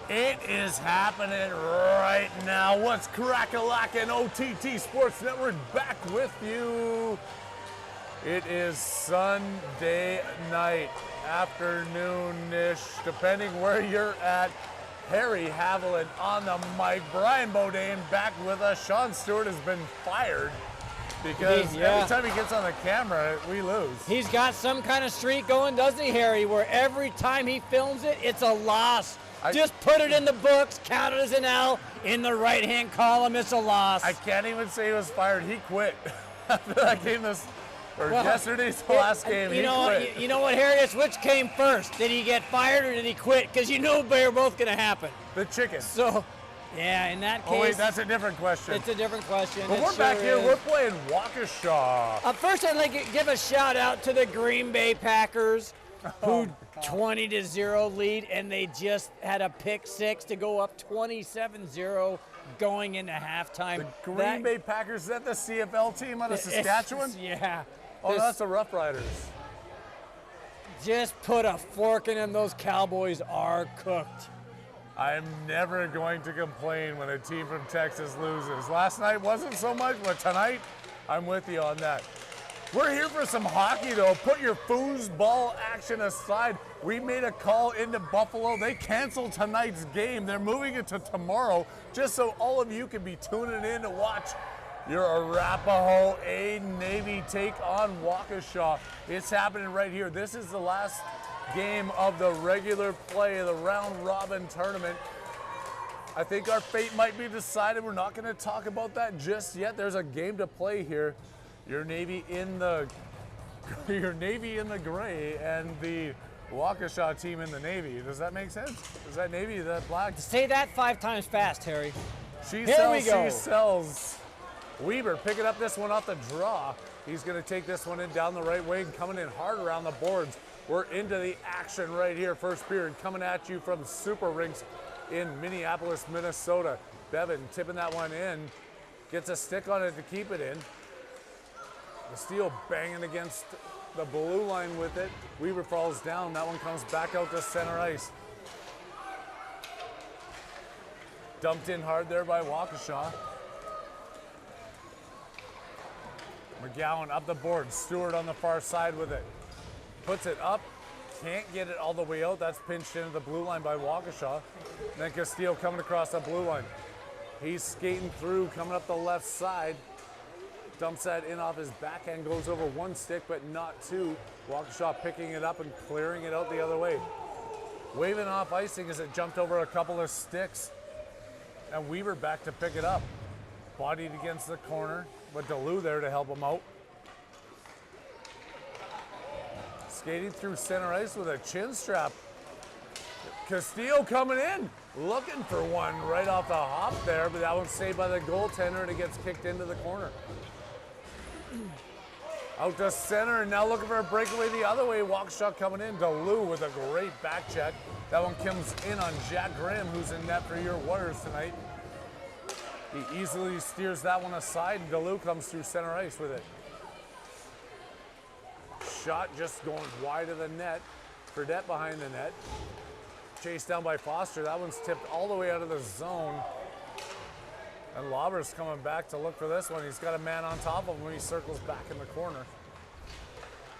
It is happening right now. What's crack-a-lackin'? OTT Sports Network back with you. It is Sunday night, afternoon-ish, depending where you're at. Harry Haviland on the mic. Brian Bodine back with us. Sean Stewart has been fired because every time he gets on the camera, we lose. He's got some kind of streak going, doesn't he, Harry, where every time he films it, it's a loss. Just put it in the books, count it as an L. In the right-hand column, it's a loss. I can't even say he was fired. He quit after that game yesterday's last game. You know what, Harry? It's which came first. Did he get fired or did he quit? Because you know they're both going to happen. The chicken. So, yeah, in that case. Oh, wait, that's a different question. It's a different question. But we're back here. We're playing Waukesha. First, I'd like to give a shout-out to the Green Bay Packers, who 20-0 lead, and they just had a pick six to go up 27-0 going into halftime. The Green Bay Packers, is that the CFL team out of Saskatchewan? Yeah. Oh, that's the Rough Riders. Just put a fork in them. Those Cowboys are cooked. I'm never going to complain when a team from Texas loses. Last night wasn't so much, but tonight, I'm with you on that. We're here for some hockey, though. Put your foosball action aside. We made a call into Buffalo. They canceled tonight's game. They're moving it to tomorrow, just so all of you can be tuning in to watch your Arapahoe A-Navy take on Waukesha. It's happening right here. This is the last game of the regular play of the round-robin tournament. I think our fate might be decided. We're not going to talk about that just yet. There's a game to play here. Your Navy in the gray and the Waukesha team in the navy. Does that make sense? Is that navy, that black? Say that 5 times fast, Harry. She sells. Weaver picking up this one off the draw. He's going to take this one in down the right wing, coming in hard around the boards. We're into the action right here. First period coming at you from Super Rinks in Minneapolis, Minnesota. Bevan tipping that one in. Gets a stick on it to keep it in. The steal banging against the blue line with it. Weaver falls down. That one comes back out to center ice. Dumped in hard there by Waukesha. McGowan up the board. Stewart on the far side with it. Puts it up. Can't get it all the way out. That's pinched into the blue line by Waukesha. Then Castillo coming across the blue line. He's skating through, coming up the left side. Dumps that in off his backhand, goes over one stick, but not two. Waukesha picking it up and clearing it out the other way. Waving off icing as it jumped over a couple of sticks. And Weaver back to pick it up. Bodied against the corner, but DeLue there to help him out. Skating through center ice with a chin strap. Castillo coming in, looking for one right off the hop there, but that one's saved by the goaltender and it gets kicked into the corner. Out to center, and now looking for a breakaway the other way. Waukesha coming in. DeLue with a great back check. That one comes in on Jack Graham, who's in net for your Warriors tonight. He easily steers that one aside, and DeLue comes through center ice with it. Shot just going wide of the net. Fredette behind the net. Chased down by Foster. That one's tipped all the way out of the zone. And Lauber's coming back to look for this one. He's got a man on top of him when he circles back in the corner.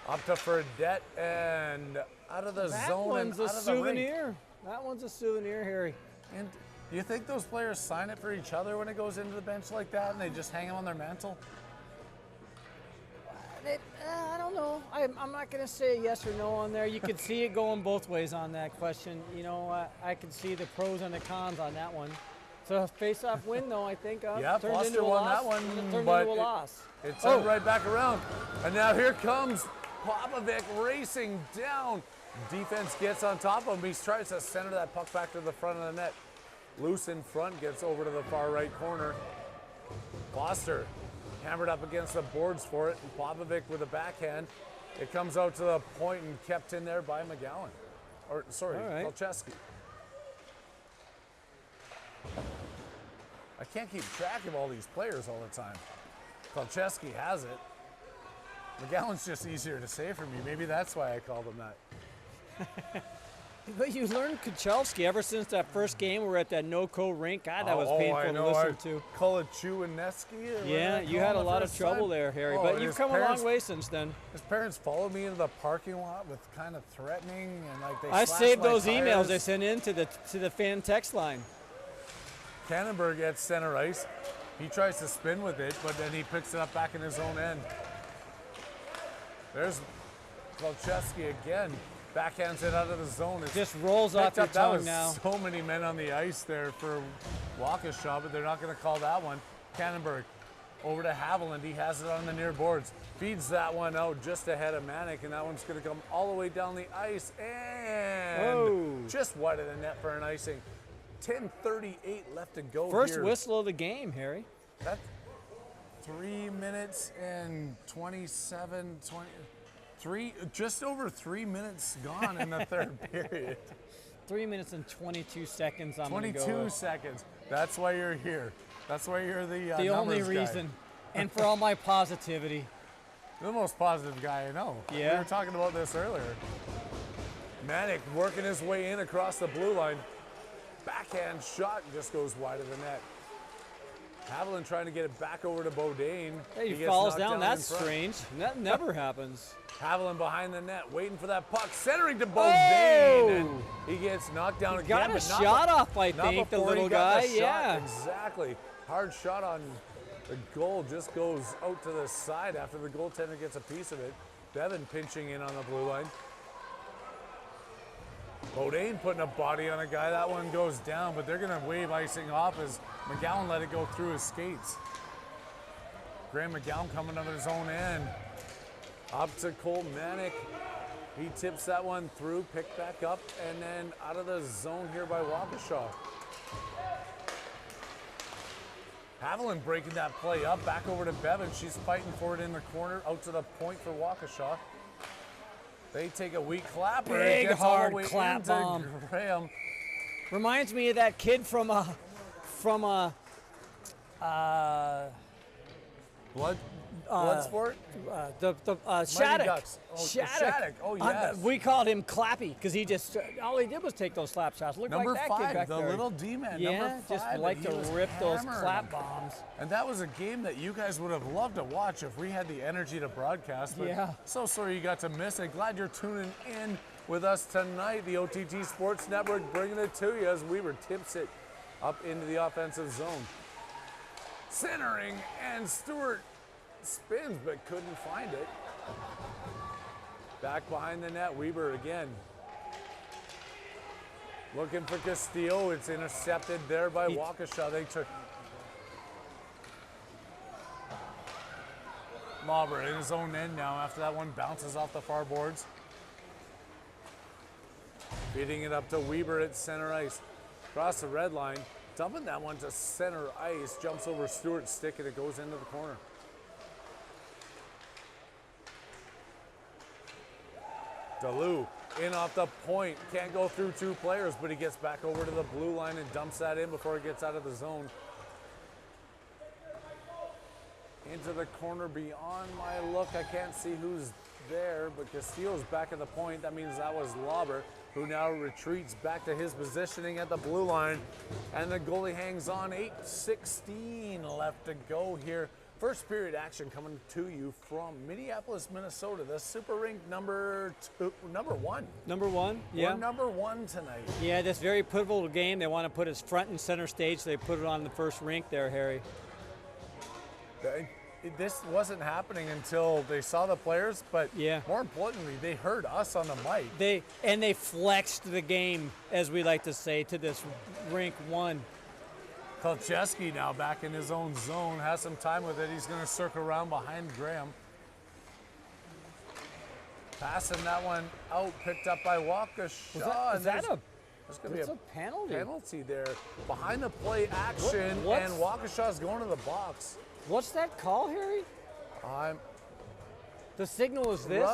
Up to Fredette and out of the zone and out of the ring. That one's a souvenir. That one's a souvenir, Harry. And do you think those players sign it for each other when it goes into the bench like that and they just hang them on their mantle? I don't know. I'm not going to say yes or no on there. You could see it going both ways on that question. You know, I could see the pros and the cons on that one. So face-off win, though, I think. Yeah, Foster won that one, but it turned right back around. And now here comes Popovic racing down. Defense gets on top of him. He tries to center that puck back to the front of the net. Loose in front, gets over to the far right corner. Foster hammered up against the boards for it. And Popovic with a backhand. It comes out to the point and kept in there by McGowan. Or, sorry, Kolcheski. I can't keep track of all these players all the time. Kolcheski has it. McGowan's just easier to say for me. Maybe that's why I called him that. But you learned Kuchelski ever since that first game. We were at that no-co rink. God, that was I painful to know. listen to. Kolachuaneski. Yeah, you had a lot of trouble there, Harry. Oh, but and you've his come a long parents- way since then. His parents followed me into the parking lot with kind of threatening and like they I slashed saved my those emails tires. they sent in to the fan text line. Cannonberg at center ice. He tries to spin with it, but then he picks it up back in his own end. There's Volcheski again. Backhands it out of the zone. It's Just rolls off picked your up. That tongue was now. so many men on the ice there for Waukesha, but they're not going to call that one. Cannonberg over to Haviland. He has it on the near boards. Feeds that one out just ahead of Manick, and that one's going to come all the way down the ice and Whoa. just wide of the net for an icing. 10:38 left to go. First here. whistle of the game, Harry. That's 3 minutes and 27, 20, just over 3 minutes gone in the third period. 3 minutes and 22 seconds. I'm gonna 22 go with. seconds. That's why you're here. That's why you're the The only numbers guy. reason, and for all my positivity. The most positive guy I know. Yeah. We were talking about this earlier. Manick working his way in across the blue line. Backhand shot just goes wide of the net. Haviland trying to get it back over to Bodine. Hey, He he gets falls knocked down. in That's front. strange. That never happens. Haviland behind the net, waiting for that puck, centering to Oh! Bodine. And he gets knocked down again. Got a but not shot be- off, I not think, the before he little got guy. the shot. Yeah. Exactly. Hard shot on the goal, just goes out to the side after the goaltender gets a piece of it. Bevan pinching in on the blue line. Bodine putting a body on a guy. That one goes down, but they're going to wave icing off as McGowan let it go through his skates. Graham McGowan coming under his own end. Up to Cole Manick. He tips that one through, picked back up, and then out of the zone here by Waukesha. Haviland breaking that play up, back over to Bevan. She's fighting for it in the corner, out to the point for Waukesha. They take a weak clapper. Big, it gets all the hard way clap into bomb. Graham. Reminds me of that kid from Bloodsport? Shattuck. Ducks. Oh, Shattuck. Oh, yes. We called him Clappy because he just all he did was take those slap shots. Looked Number like that kid 5, back the there. little D-man. Yeah, number 5. just like to he was rip those hammering clap them. bombs. And that was a game that you guys would have loved to watch if we had the energy to broadcast. But Yeah. so sorry you got to miss it. Glad you're tuning in with us tonight. The OTT Sports Network bringing it to you as Weaver tips it up into the offensive zone. Centering, and Stewart spins but couldn't find it. Back behind the net, Weaver again. Looking for Castillo. It's intercepted there by Waukesha. They took Lauber in his own end now after that one bounces off the far boards. Feeding it up to Weber at center ice. Across the red line. Dumping that one to center ice. Jumps over Stewart's stick and it goes into the corner. Delu in off the point. Can't go through two players, but he gets back over to the blue line and dumps that in before it gets out of the zone. Into the corner beyond my look. I can't see who's there, but Castillo's back at the point. That means that was Lauber, who now retreats back to his positioning at the blue line. And the goalie hangs on. 8:16 left to go here. First period action coming to you from Minneapolis, Minnesota. The Super Rink number one. Number one, yeah. We're number one tonight. Yeah, this very pivotal game. They want to put us front and center stage. So they put it on the first rink there, Harry. This wasn't happening until they saw the players, but Yeah. more importantly, they heard us on the mic. They flexed the game, as we like to say, to this rink one. Kolcheski now back in his own zone, has some time with it. He's going to circle around behind Graham. Passing that one out, picked up by Waukesha. Is that a There's going to be It's a penalty? penalty there. Behind the play action, What- and Waukesha's going to the box. What's that call, Harry? I'm The signal is this,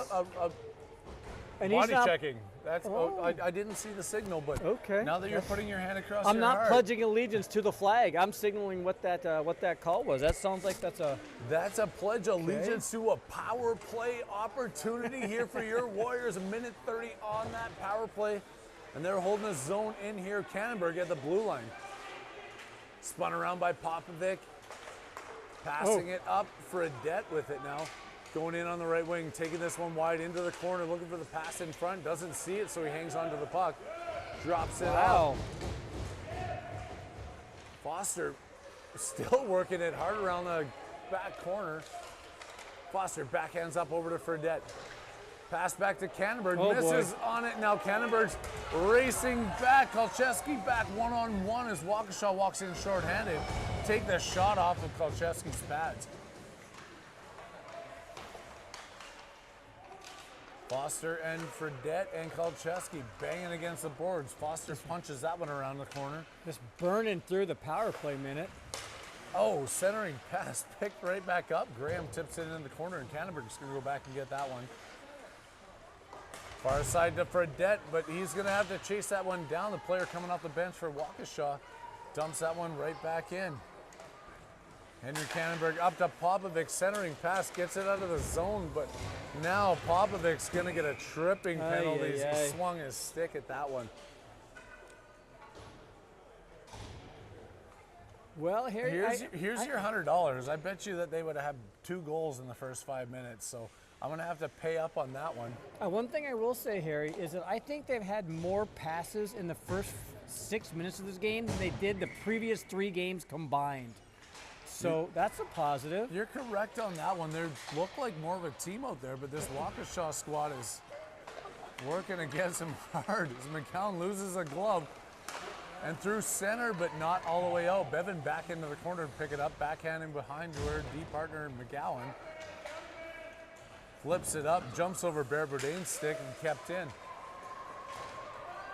and he's body not. checking. That's Oh. I didn't see the signal, but Okay. now that you're putting your hand across I'm your not heart, pledging allegiance to the flag. I'm signaling what that call was. That sounds like that's a. That's a pledge allegiance to a power play opportunity here for your Warriors. A minute 30 on that power play. And they're holding a zone in here. Cannonberg at the blue line. Spun around by Popovic. Passing it up. Fredette with it now. Going in on the right wing, taking this one wide into the corner, looking for the pass in front. Doesn't see it, so he hangs onto the puck. Drops it out. Foster still working it hard around the back corner. Foster backhands up over to Fredette. Pass back to Cannonberg, misses on it. Now Cannonberg's racing back. Kolcheski back one-on-one as Waukesha walks in shorthanded. Take the shot off of Kolcheski's pads. Foster and Fredette and Kolcheski banging against the boards. Foster punches that one around the corner. Just burning through the power play minute. Oh, centering pass picked right back up. Graham tips it in the corner, and Cannonberg's going to go back and get that one. Far side to Fredette, but he's going to have to chase that one down. The player coming off the bench for Waukesha dumps that one right back in. Henry Cannonberg up to Popovic, centering pass, gets it out of the zone, but now Popovic's going to get a tripping penalty. He swung his stick at that one. Well, here's your $100. I bet you that they would have had 2 goals in the first 5 minutes, so I'm going to have to pay up on that one. One thing I will say, Harry, is that I think they've had more passes in the first 6 minutes of this game than they did the previous 3 games combined. So that's a positive. You're correct on that one. They look like more of a team out there, but this Waukesha squad is working against him hard as McCown loses a glove and through center, but not all the way out. Bevan back into the corner to pick it up, backhanding behind to her D partner McGowan. Flips it up, jumps over Bear Bourdain's stick and kept in.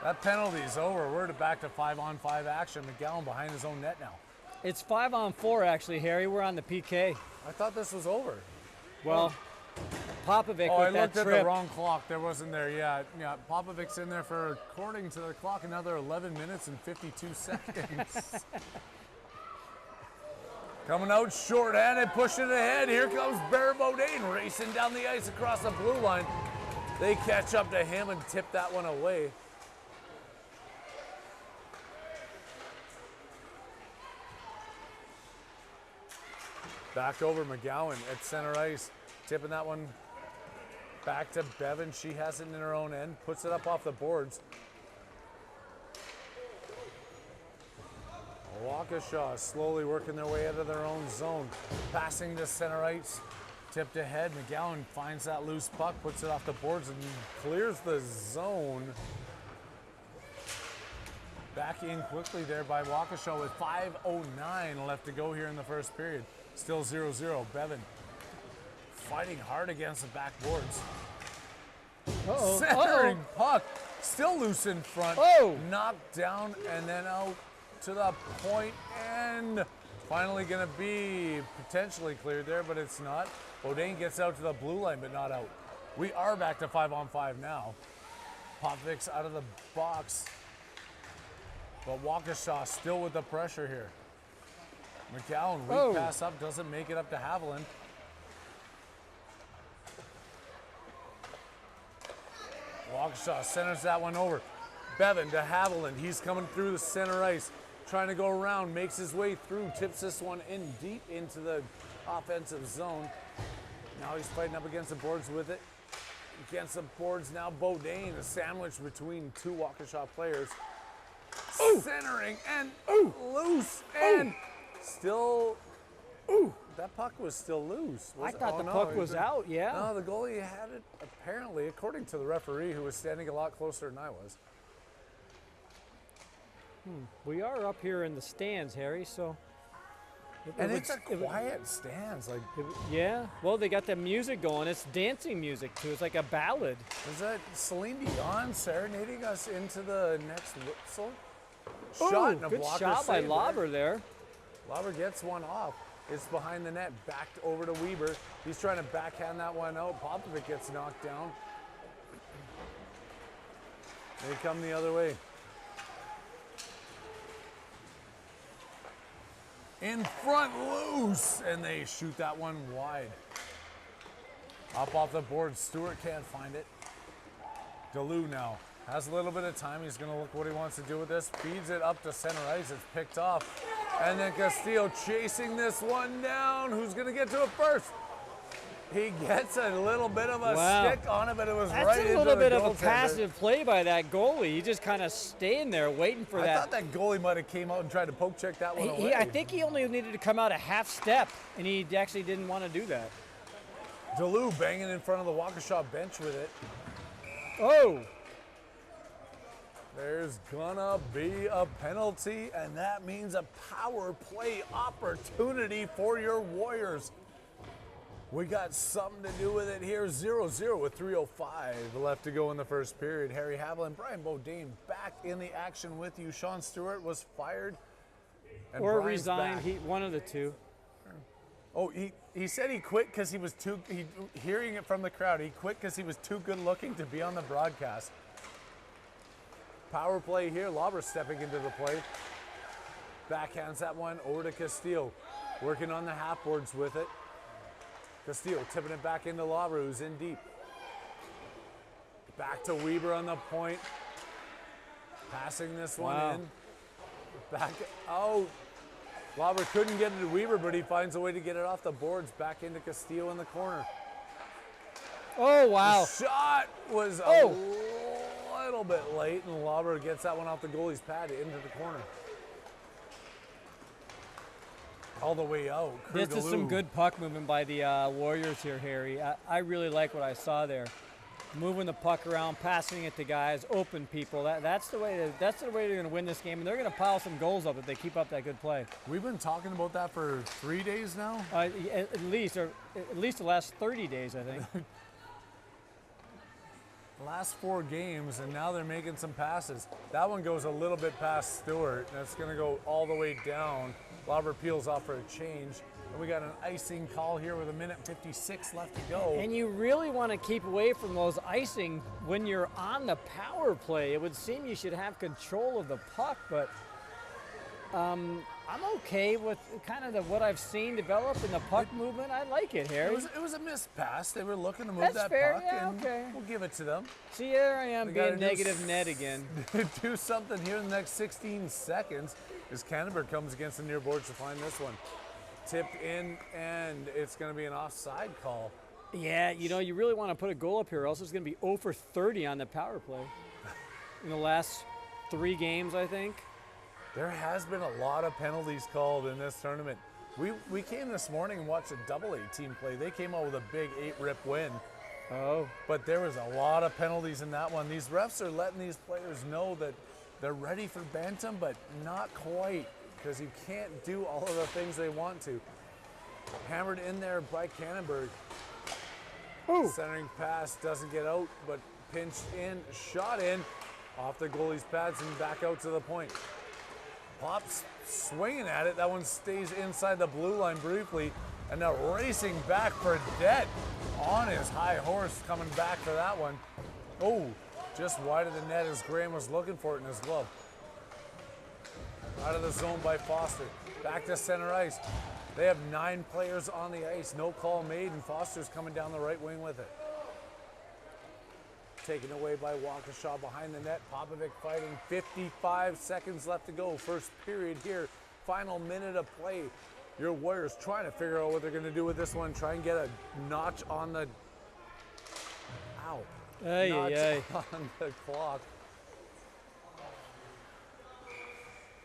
That penalty's over. We're back to 5-on-5 action. McGowan behind his own net now. It's 5-on-4 actually, Harry. We're on the PK. I thought this was over. Well, Popovic with that trip. I looked at the wrong clock. There wasn't there. Yeah. Popovic's in there for, according to the clock, another 11 minutes and 52 seconds. Coming out short-handed, pushing it ahead. Here comes Bear Bourdain racing down the ice across the blue line. They catch up to him and tip that one away. Back over McGowan at center ice, tipping that one back to Bevan. She has it in her own end, puts it up off the boards. Waukesha slowly working their way out of their own zone. Passing to center ice, tipped ahead. McGowan finds that loose puck, puts it off the boards and clears the zone. Back in quickly there by Waukesha with 5:09 left to go here in the first period. Still 0-0. Bevan fighting hard against the backboards. Centering puck, still loose in front. Knocked down and then out to the point, and finally going to be potentially cleared there, but it's not. Bourdain gets out to the blue line, but not out. We are back to 5-on-5 now. Popovic's out of the box, but Waukesha still with the pressure here. McGowan, weak pass up, doesn't make it up to Haviland. Waukesha centers that one over. Bevan to Haviland. He's coming through the center ice, trying to go around, makes his way through, tips this one in deep into the offensive zone. Now he's fighting up against the boards with it. Against the boards now, Bourdain, a sandwich between 2 Waukesha players. Centering and loose and still. That puck was still loose. I thought the puck was out, yeah. No, the goalie had it apparently, according to the referee, who was standing a lot closer than I was. We are up here in the stands, Harry, so. It's a quiet stands. Yeah, well, they got the music going. It's dancing music, too. It's like a ballad. Is that Celine Dion serenading us into the next whistle? Shot good shot by Lauber there. Lauber gets one off. It's behind the net, backed over to Weber. He's trying to backhand that one out. Popovic gets knocked down. They come the other way. In front, loose, and they shoot that one wide. Up off the board, Stewart can't find it. DeLue now Has a little bit of time. He's going to look what he wants to do with this. Feeds it up to center ice. It's picked off. And then Castillo chasing this one down. Who's going to get to it first? He gets a little bit of a stick on it, but it was right into the goaltender. That's a little bit of a passive play by that goalie. He just kind of staying there waiting for that. I thought that goalie might have came out and tried to poke check that one away. I think he only needed to come out a half step, and he actually didn't want to do that. Duluth banging in front of the Waukesha bench with it. Oh! There's gonna be a penalty, and that means a power play opportunity for your Warriors. We got something to do with it here. 0-0 with 3:05 left to go in the first period. Harry Haviland, Brian Bodine back in the action with you. Sean Stewart was fired. And Or Brian's resigned, back. one of the two. Oh, he said he quit because he was hearing it from the crowd, he quit because he was too good looking to be on the broadcast. Power play here, Lauber stepping into the play. Backhands that one over to Castillo. Working on the half boards with it. Castillo tipping it back into Lauber, who's in deep. Back to Weber on the point. Passing this one in. Back out. Lauber couldn't get it to Weber, but he finds a way to get it off the boards back into Castillo in the corner. Oh, wow. The shot was a little bit late, and Lauber gets that one off the goalie's pad into the corner. All the way out. This is some good puck movement by the Warriors here, Harry. I really like what I saw there. Moving the puck around, passing it to guys, open people. That's the way they're going to win this game, and they're going to pile some goals up if they keep up that good play. We've been talking about that for 3 days now. At least the last 30 days, I think. Last 4 games, and now they're making some passes. That one goes a little bit past Stewart, and it's going to go all the way down. Lauber peels off for a change. And we got an icing call here with 1:56 left to go. And you really want to keep away from those icing when you're on the power play. It would seem you should have control of the puck, but I'm okay with kind of what I've seen develop in the puck movement. I like it, Harry. It was a missed pass. They were looking to move That's that fair. puck, Yeah, and okay. we'll give it to them. See, there I am They gotta being do negative net again. Do something here in the next 16 seconds as Canterbury comes against the near boards to find this one. Tipped in, and it's going to be an offside call. Yeah, you really want to put a goal up here, or else it's going to be 0 for 30 on the power play in the last 3 games, I think. There has been a lot of penalties called in this tournament. We came this morning and watched a AA team play. They came out with a big 8-rip win. Oh. But there was a lot of penalties in that one. These refs are letting these players know that they're ready for Bantam, but not quite, because you can't do all of the things they want to. Hammered in there by Cannonberg. Ooh. Centering pass doesn't get out, but pinched in, shot in, off the goalie's pads and back out to the point. Pops swinging at it. That one stays inside the blue line briefly, and now racing back for Debt on his high horse, coming back for that one. Oh, just wide of the net as Graham was looking for it in his glove. Out of the zone by Foster. Back to center ice. They have 9 players on the ice. No call made, and Foster's coming down the right wing with it. Taken away by Waukesha behind the net. Popovic fighting. 55 seconds left to go. First period here. Final minute of play. Your Warriors trying to figure out what they're going to do with this one. Try and get a notch on the... Ow. Notch on the clock.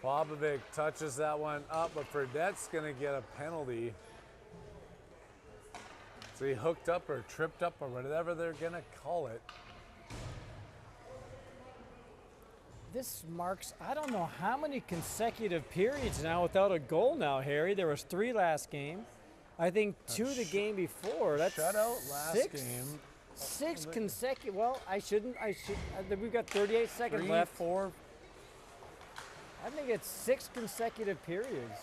Popovic touches that one up, but Fredette's going to get a penalty. So he hooked up or tripped up or whatever they're going to call it. This marks, I don't know how many consecutive periods now without a goal now, Harry. There was 3 last game. I think 2 the game before. That's shutout last game. 6 consecutive. Well, I should. We've got 38 seconds 3, left. 4. I think it's 6 consecutive periods.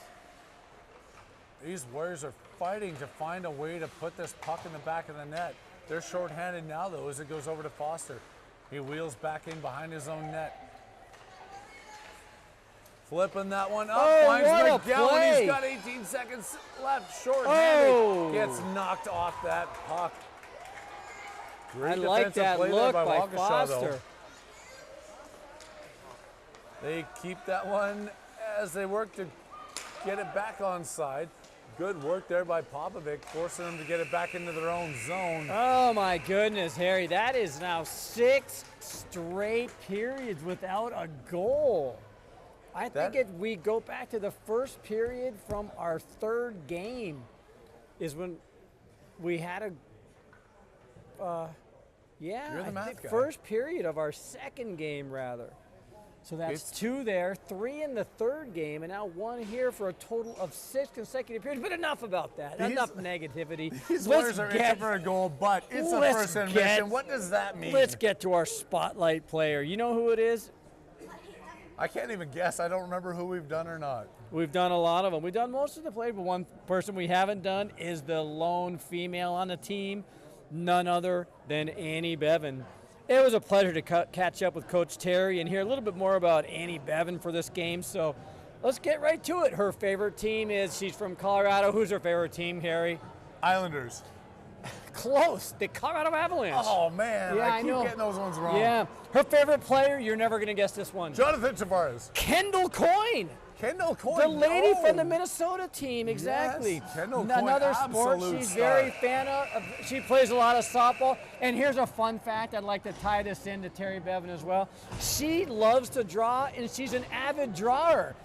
These Warriors are fighting to find a way to put this puck in the back of the net. They're shorthanded now, though, as it goes over to Foster. He wheels back in behind his own net. Flipping that one up, finds McGowan. He's got 18 seconds left, short-handed. Gets knocked off that puck. Great I like that play look by by Waukesha, Foster. though. They keep that one as they work to get it back onside. Good work there by Popovic, forcing them to get it back into their own zone. Oh my goodness, Harry, that is now 6 straight periods without a goal. I think we go back to the first period from our third game is when we had You're the math guy. first period of our second game rather. So that's 2 there, 3 in the third game, and now 1 here for a total of 6 consecutive periods. But enough about that. Enough negativity. These players are itching for a goal, but it's the first intermission. What does that mean? Let's get to our spotlight player. You know who it is? I can't even guess. I don't remember who we've done or not. We've done a lot of them. We've done most of the plays, but one person we haven't done is the lone female on the team, none other than Annie Bevan. It was a pleasure to catch up with Coach Terry and hear a little bit more about Annie Bevan for this game. So let's get right to it. Her favorite team is, she's from Colorado. Who's her favorite team, Harry? Islanders. Close. The Colorado Avalanche. Oh, man. Yeah, I keep getting those ones wrong. Yeah. Her favorite player, you're never going to guess this one. Jonathan Tavares. Kendall Coyne. Kendall Coyne. The lady from the Minnesota team, exactly. Yes, Kendall Coyne, another sport absolute she's star. very fan of. She plays a lot of softball. And here's a fun fact. I'd like to tie this into Terry Bevan as well. She loves to draw, and she's an avid drawer.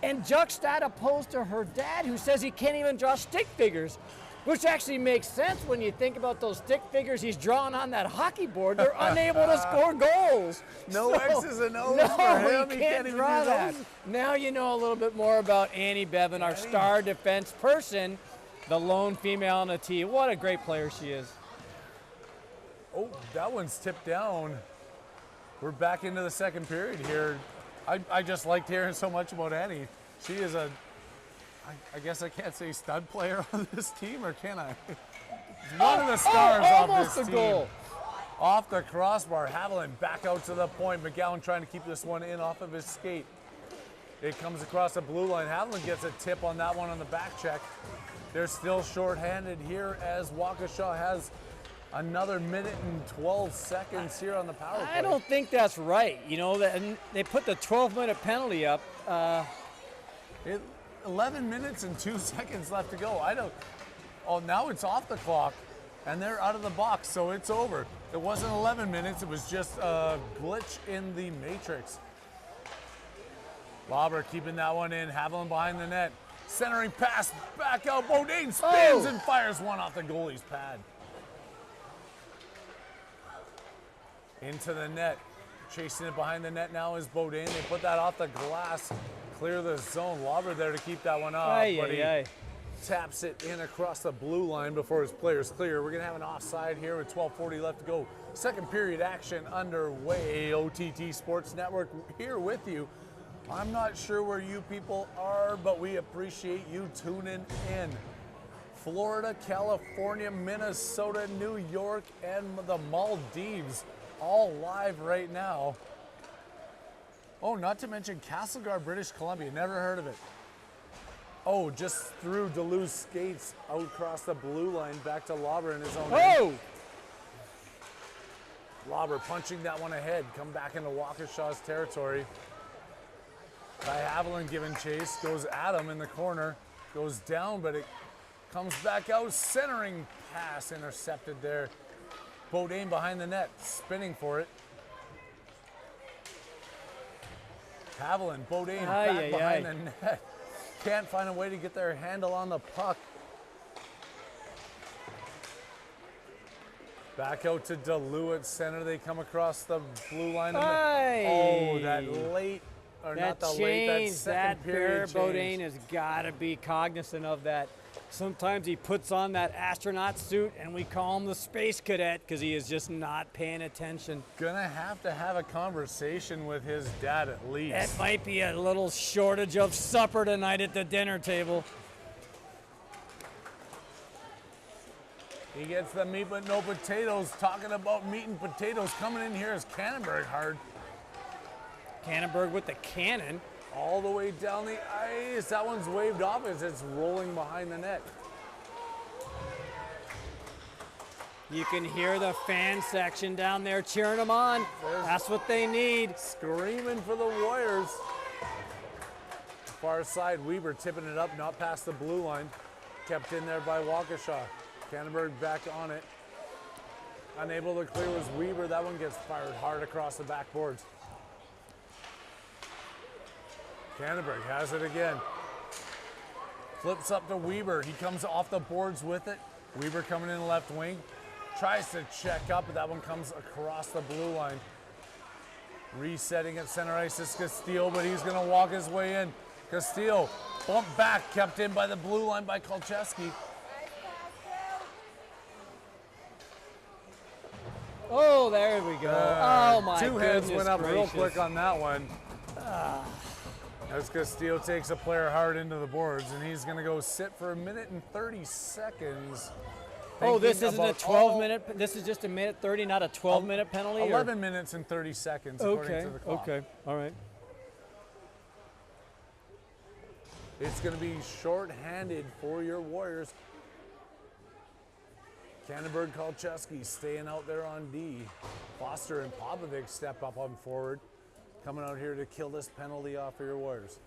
And juxtaposed to her dad, who says he can't even draw stick figures, which actually makes sense when you think about those stick figures he's drawing on that hockey board. They're unable to score goals. No X's and O's no, for him. He He can't can't even draw do that. those. Now you know a little bit more about Annie Bevan, our star defense person, the lone female on the team. What a great player she is. Oh, that one's tipped down. We're back into the second period here. I just liked hearing so much about Annie. She is I guess I can't say stud player on this team, or can I? One of the stars of almost this a team. goal. Off the crossbar, Haviland back out to the point. McGowan trying to keep this one in off of his skate. It comes across the blue line. Haviland gets a tip on that one on the back check. They're still shorthanded here as Waukesha has another minute and 12 seconds here on the power play. I don't think that's right. You know, and they put the 12-minute penalty up. 11 minutes and 2 seconds left to go. Oh, now it's off the clock, and they're out of the box, so it's over. It wasn't 11 minutes. It was just a glitch in the matrix. Lauber keeping that one in. Haviland behind the net. Centering pass back out. Bodine spins and fires one off the goalie's pad. Into the net. Chasing it behind the net now is Bodine. They put that off the glass. Clear the zone. Lauber there to keep that one up. But he taps it in across the blue line before his players clear. We're going to have an offside here with 12:40 left to go. Second period action underway. OTT Sports Network here with you. I'm not sure where you people are, but we appreciate you tuning in. Florida, California, Minnesota, New York, and the Maldives all live right now. Oh, not to mention Castlegar, British Columbia. Never heard of it. Oh, just threw Duluth skates out across the blue line back to Lauber in his own end. Lauber punching that one ahead. Come back into Waukesha's territory. By Haviland giving chase. Goes at him in the corner. Goes down, but it comes back out. Centering pass intercepted there. Bodine behind the net. Spinning for it. Haviland, Bodine back behind the net. Can't find a way to get their handle on the puck. Back out to Duluth at center. They come across the blue line. Oh, that late, or that not the change, late, that second period Bear Bodine has got to be cognizant of that. Sometimes he puts on that astronaut suit, and we call him the space cadet because he is just not paying attention. Gonna have to have a conversation with his dad at least. It might be a little shortage of supper tonight at the dinner table. He gets the meat but no potatoes. Talking about meat and potatoes, coming in here is Cannonberg hard. Cannonberg with the cannon. All the way down the ice. That one's waved off as it's rolling behind the net. You can hear the fan section down there cheering them on. That's what they need. Screaming for the Warriors. Far side, Weber tipping it up, not past the blue line. Kept in there by Waukesha. Canterbury back on it. Unable to clear was Weber. That one gets fired hard across the backboards. Canterbury has it again. Flips up to Weber. He comes off the boards with it. Weber coming in left wing. Tries to check up, but that one comes across the blue line. Resetting at center ice is Castile, but he's going to walk his way in. Castile, bump back, kept in by the blue line by Kolcheski. Oh, there we go. Oh, my Two goodness heads went up real gracious. quick on that one. As Castillo takes a player hard into the boards, and he's going to go sit for a minute and 30 seconds. Oh, this Thinking isn't a about 12-minute. This is just a minute 30, not a 12-minute penalty. 11 minutes and 30 seconds according to the clock. Okay, all right. It's going to be short-handed for your Warriors. Canterbury Kolcheski staying out there on D. Foster and Popovic step up on forward. Coming out here to kill this penalty off for your Warriors.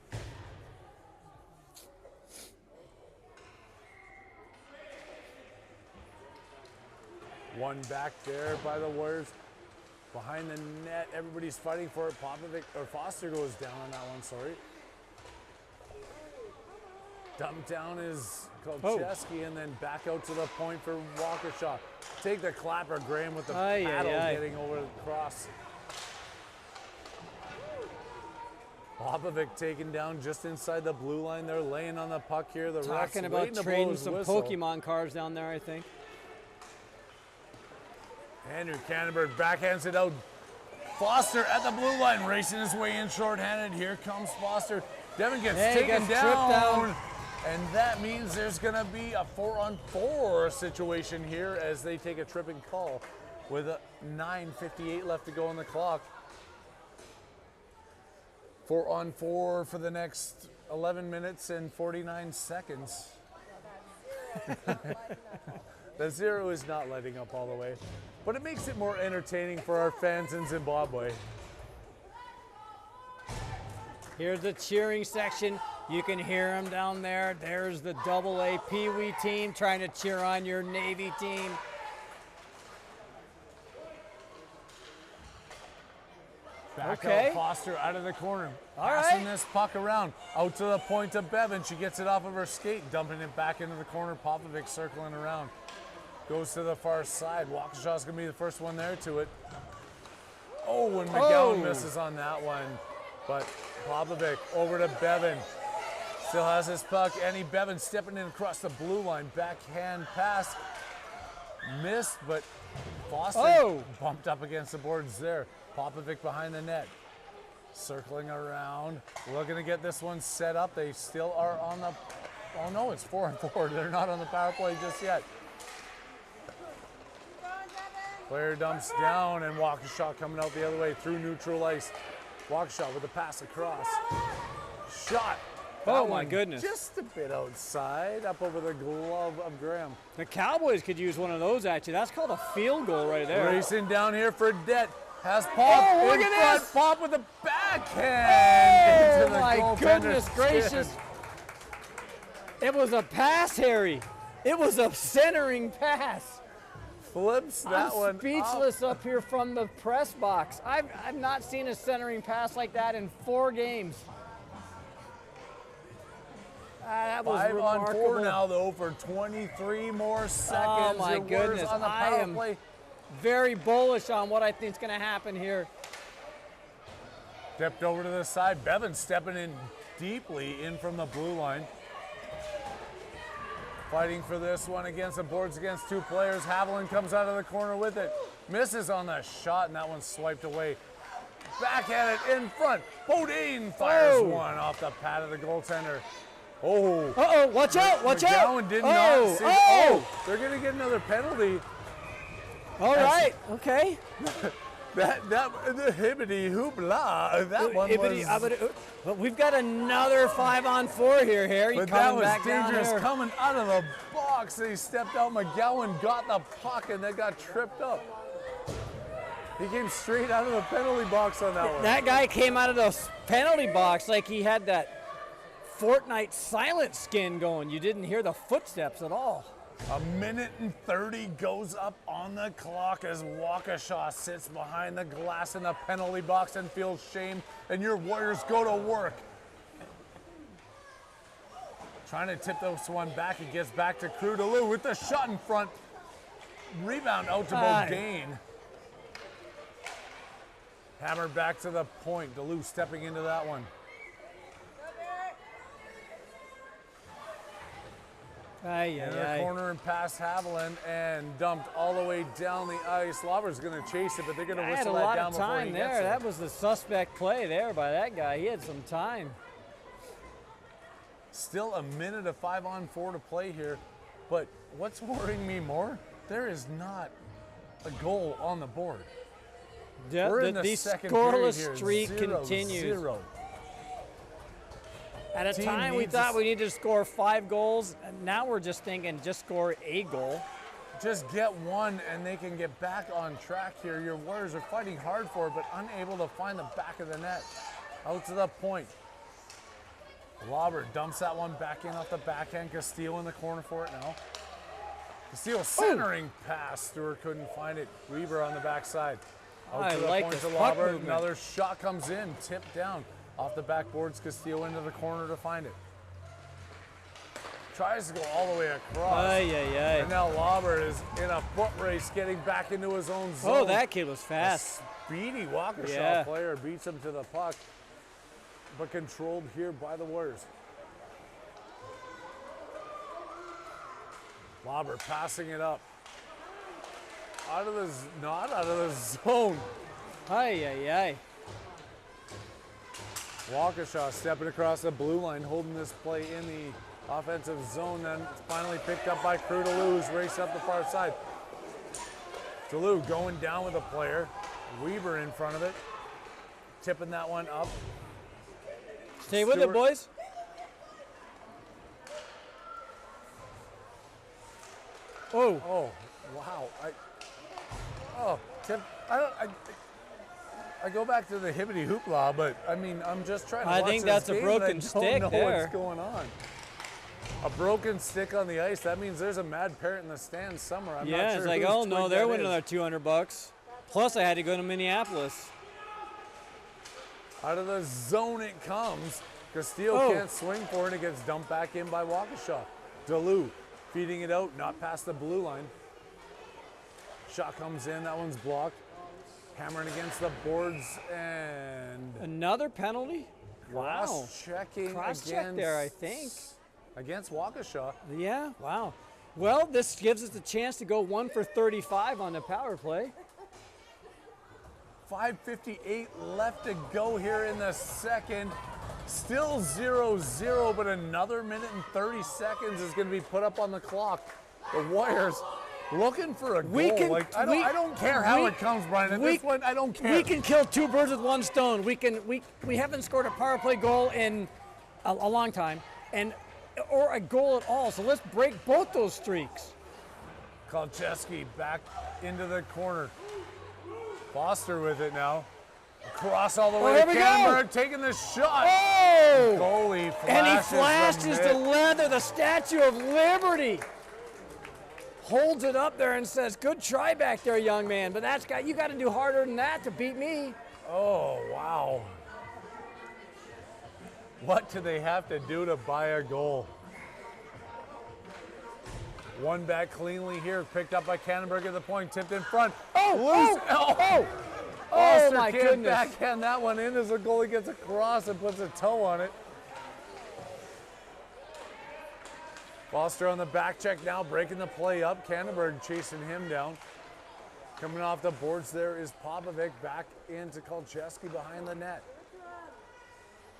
One back there by the Warriors. Behind the net, everybody's fighting for it. Popovic, or Foster goes down on that one, sorry. Dumped down is Kolcheski, and then back out to the point for Waukesha. Take the clapper, Graham, with the paddle getting over the cross. Popovic taken down just inside the blue line. They're laying on the puck here. The Talking refs about waiting to blow trading his some whistle. Pokemon cards down there, I think. Andrew Canterbury backhands it out. Foster at the blue line, racing his way in shorthanded. Here comes Foster. Devin gets taken tripped down. And that means there's going to be a 4-on-4 situation here as they take a tripping call with a 9:58 left to go on the clock. 4-on-4 for the next 11 minutes and 49 seconds. The zero is not lighting up all the way, but it makes it more entertaining for our fans in Zimbabwe. Here's the cheering section. You can hear them down there. There's the AA Pee Wee team trying to cheer on your Navy team. Back out Foster out of the corner. Passing this puck around. Out to the point of Bevan. She gets it off of her skate, dumping it back into the corner. Popovic circling around. Goes to the far side. Waukesha's going to be the first one there to it. Oh, and McGowan misses on that one. But Popovic over to Bevan. Still has his puck. Annie Bevan stepping in across the blue line. Backhand pass. Missed, but Foster bumped up against the boards there. Popovic behind the net. Circling around. Looking to get this one set up. They still are on the... Oh no, it's 4-on-4. They're not on the power play just yet. Player dumps down, and Waukesha coming out the other way through neutral ice. Waukesha with a pass across. Shot. Oh my goodness. Just a bit outside, up over the glove of Graham. The Cowboys could use one of those, actually. That's called a field goal right there. Racing down here for Det. Has Pop look in at front. this. Pop with a backhand. Oh my goodness gracious. It was a pass, Harry. It was a centering pass. Flips that I'm one speechless up here from the press box. I've not seen a centering pass like that in 4 games. That was 5-on-4 now, though, for 23 more seconds. Oh my Your Warriors goodness. on the I power am play. very bullish on what I think is going to happen here. Stepped over to the side. Bevan stepping in deeply in from the blue line. Fighting for this one against the boards against 2 players. Haviland comes out of the corner with it. Misses on the shot, and that one's swiped away. Back at it in front. Bodine fires one off the pad of the goaltender. Oh. Uh-oh, watch out, watch out. McGowan did not see. They're going to get another penalty. All right, okay. the hibbity hoopla. That one was. But we've got another 5-on-4 here, Harry. But that was dangerous coming out of the box. They stepped out. McGowan got the puck and then got tripped up. He came straight out of the penalty box on that one. That guy came out of the penalty box like he had that Fortnite silent skin going. You didn't hear the footsteps at all. A minute and 30 goes up on the clock as Waukesha sits behind the glass in the penalty box and feels shame, and your Warriors go to work. Trying to tip this one back. It gets back to Crudaloo with the shot in front. Rebound out to Bodine. Hammered back to the point. Duluth stepping into that one. In the corner and past Haviland and dumped all the way down the ice. Lauber's going to chase it, but they're going to whistle that down before he gets it. Had a lot of time there. That was the suspect play there by that guy. He had some time. Still a minute of 5-on-4 to play here, but what's worrying me more? There is not a goal on the board. Yeah, We're in the second period here. Scoreless streak continues. At a time we thought we needed to score 5 goals, and now we're just thinking just score a goal. Just get one and they can get back on track here. Your Warriors are fighting hard for it, but unable to find the back of the net. Out to the point. Lauber dumps that one back in off the backhand. Castillo in the corner for it now. Castillo centering pass. Stewart couldn't find it. Weaver on the backside. Out to the point to Lauber. Another shot comes in, tipped down. Off the backboards, Castillo into the corner to find it. Tries to go all the way across. And now Lauber is in a foot race getting back into his own zone. Oh, that kid was fast. A speedy Waukesha player beats him to the puck, but controlled here by the Warriors. Lauber passing it up. Not out of the zone. Waukesha stepping across the blue line, holding this play in the offensive zone. Then it's finally picked up by Crew Duluth, race up the far side. Duluth going down with a player. Weaver in front of it, tipping that one up. Stay with it, boys. Oh, wow. I go back to the hibbity hoopla, but I mean, I'm just trying to watch I think that's a broken stick there. there. What's going on? A broken stick on the ice. That means there's a mad parrot in the stands somewhere. I'm not sure it's like, oh no, they're winning is. another $200. Plus, I had to go to Minneapolis. Out of the zone it comes. Castillo can't swing for it. It gets dumped back in by Waukesha. Duluth feeding it out, not past the blue line. Shot comes in. That one's blocked. Hammering against the boards and another penalty. Wow. Checking Cross-check there, I think. Against Waukesha. Yeah, wow. Well, this gives us a chance to go 1 for 35 on the power play. 5:58 left to go here in the second. Still 0-0, but another minute and 30 seconds is going to be put up on the clock. The Warriors looking for a goal. I don't care how it comes, Brian. At this point, I don't care. We can kill 2 birds with 1 stone. We haven't scored a power play goal in a long time, or a goal at all. So let's break both those streaks. Kolcheski back into the corner. Foster with it now. Across all the way to Canberg, taking the shot. Oh! Goalie flashes and he flashes the leather, the Statue of Liberty. Holds it up there and says, good try back there, young man. But you got to do harder than that to beat me. Oh, wow. What do they have to do to buy a goal? One back cleanly here, picked up by Canberg at the point, tipped in front. Foster my can't goodness. backhand that one in as the goalie gets across and puts a toe on it. Foster on the back check now, breaking the play up. Canberg chasing him down. Coming off the boards there is Popovic, back into Kolcheski behind the net.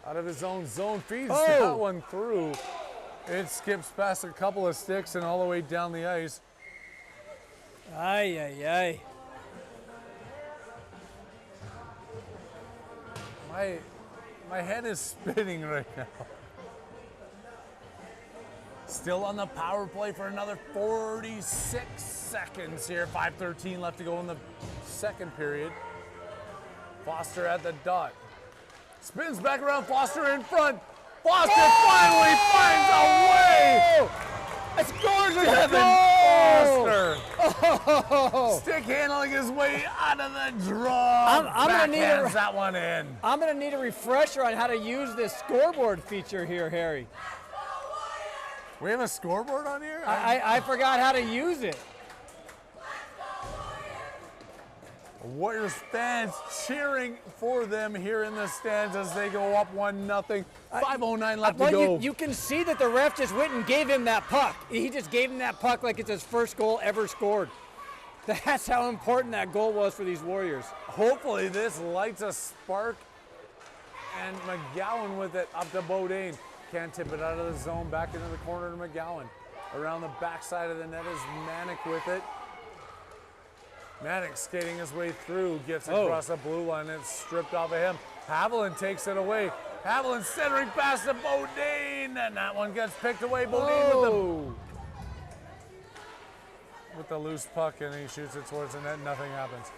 Out of his own zone, feeds that one through. It skips past a couple of sticks and all the way down the ice. My head is spinning right now. Still on the power play for another 46 seconds here. 5:13 left to go in the second period. Foster at the dot. Spins back around, Foster in front. Foster finally finds a way! It scores with Foster! Oh. Stick handling his way out of the draw. I'm gonna need that one in. I'm gonna need a refresher on how to use this scoreboard feature here, Harry. We have a scoreboard on here? I forgot how to use it. Warriors fans cheering for them here in the stands as they go up 1-0. 5:09 left to go. You can see that the ref just went and gave him that puck. He just gave him that puck like it's his first goal ever scored. That's how important that goal was for these Warriors. Hopefully this lights a spark. And McGowan with it up to Bodine. Can't tip it out of the zone, back into the corner to McGowan. Around the backside of the net is Manick with it. Manick skating his way through, gets across the blue line, and it's stripped off of him. Haviland takes it away. Haviland centering pass to Bodine, and that one gets picked away. Bodine with the loose puck, and he shoots it towards the net. Nothing happens.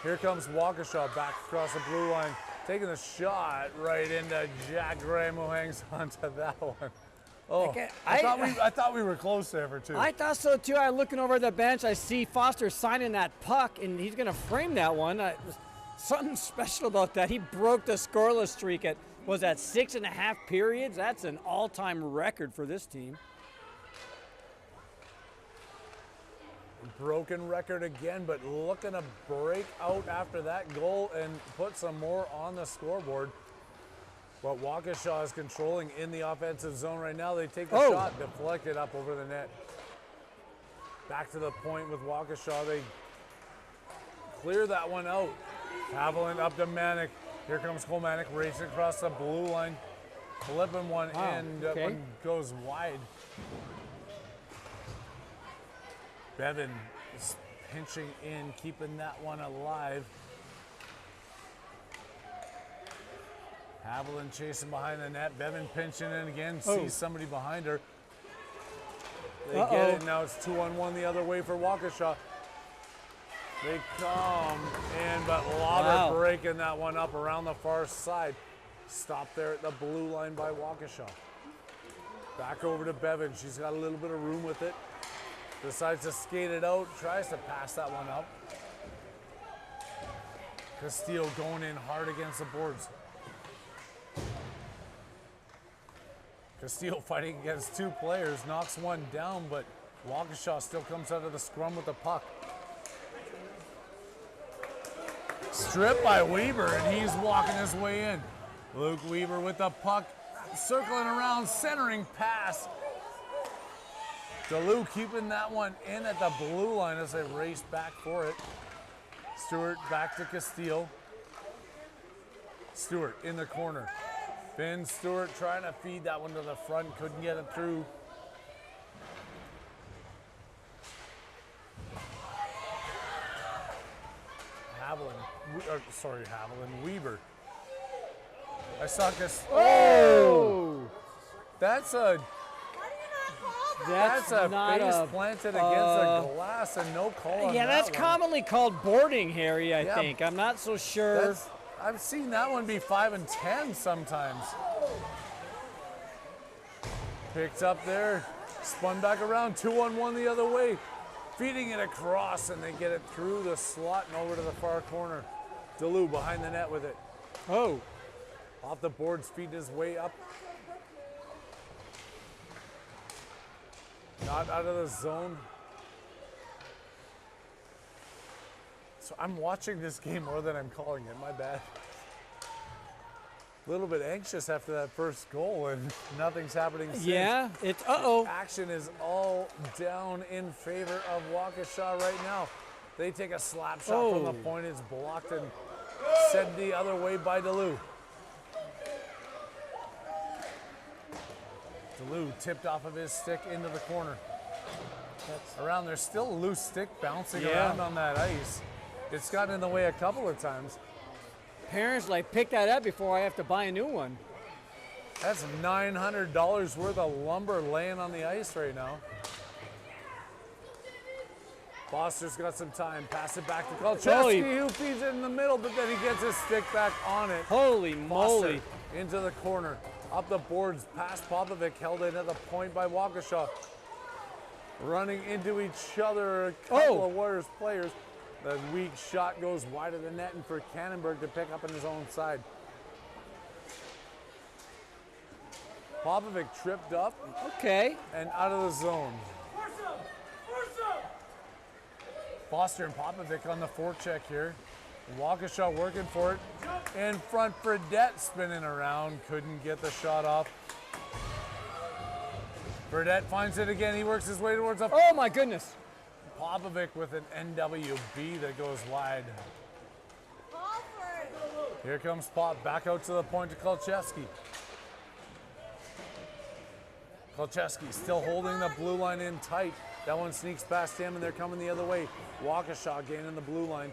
Here comes Waukesha back across the blue line, taking the shot right into Jack Graham, who hangs onto that one. Oh, I thought we were close there for two. I thought so too. I looking over at the bench, I see Foster signing that puck, and he's going to frame that one. Something special about that. He broke the scoreless streak at, was that 6.5 periods? That's an all-time record for this team. Broken record again, but looking to break out after that goal and put some more on the scoreboard. But Waukesha is controlling in the offensive zone right now. They take the shot, deflect it up over the net. Back to the point with Waukesha. They clear that one out. Haviland up to Manick. Here comes Cole Manick racing across the blue line. Flipping one in. That one goes wide. Bevan is pinching in, keeping that one alive. Haviland chasing behind the net. Bevan pinching in again, sees somebody behind her. They get it, now it's 2-on-1 the other way for Waukesha. They come in, but Lauber breaking that one up around the far side. Stopped there at the blue line by Waukesha. Back over to Bevan. She's got a little bit of room with it. Decides to skate it out, tries to pass that one up. Castillo going in hard against the boards. Castillo fighting against two players, knocks one down, but Waukesha still comes out of the scrum with the puck. Stripped by Weaver, and he's walking his way in. Luke Weaver with the puck, circling around, centering pass. DeLue keeping that one in at the blue line as they race back for it. Stewart back to Castillo. Stewart in the corner. Ben Stewart trying to feed that one to the front, couldn't get it through. Weaver. I saw Castillo. Oh! That's a face planted against the glass and no call on yeah, that's commonly called boarding, Harry, I think. I'm not so sure. I've seen that one be 5 and 10 sometimes. Picked up there, spun back around, 2-on-1 the other way. Feeding it across, and they get it through the slot and over to the far corner. DeLue behind the net with it. Oh. Off the boards, feeding his way up. Not out of the zone. So I'm watching this game more than I'm calling it, my bad. A little bit anxious after that first goal, and nothing's happening since. Yeah, it's Action is all down in favor of Waukesha right now. They take a slap shot from the point. It's blocked and sent the other way by DeLue. DeLue tipped off of his stick into the corner. Around there's still a loose stick bouncing around on that ice. It's gotten in the way a couple of times. Parents like, pick that up before I have to buy a new one. That's $900 worth of lumber laying on the ice right now. Foster's got some time. Pass it back to Kolcheski, who feeds it in the middle, but then he gets his stick back on it. Holy moly. Foster into the corner. Up the boards, past Popovic, held in at the point by Waukesha. Running into each other, a couple of Warriors players. The weak shot goes wide of the net and for Cannonberg to pick up on his own side. Popovic tripped up. Okay. And out of the zone. Foster and Popovic on the forecheck here. Waukesha working for it. In front, Fredette spinning around. Couldn't get the shot off. Fredette finds it again. He works his way towards a... Oh my goodness. Popovic with an NWB that goes wide. Here comes Pop. Back out to the point to Kolcheski. Kolcheski still holding the blue line in tight. That one sneaks past him, and they're coming the other way. Waukesha gaining the blue line,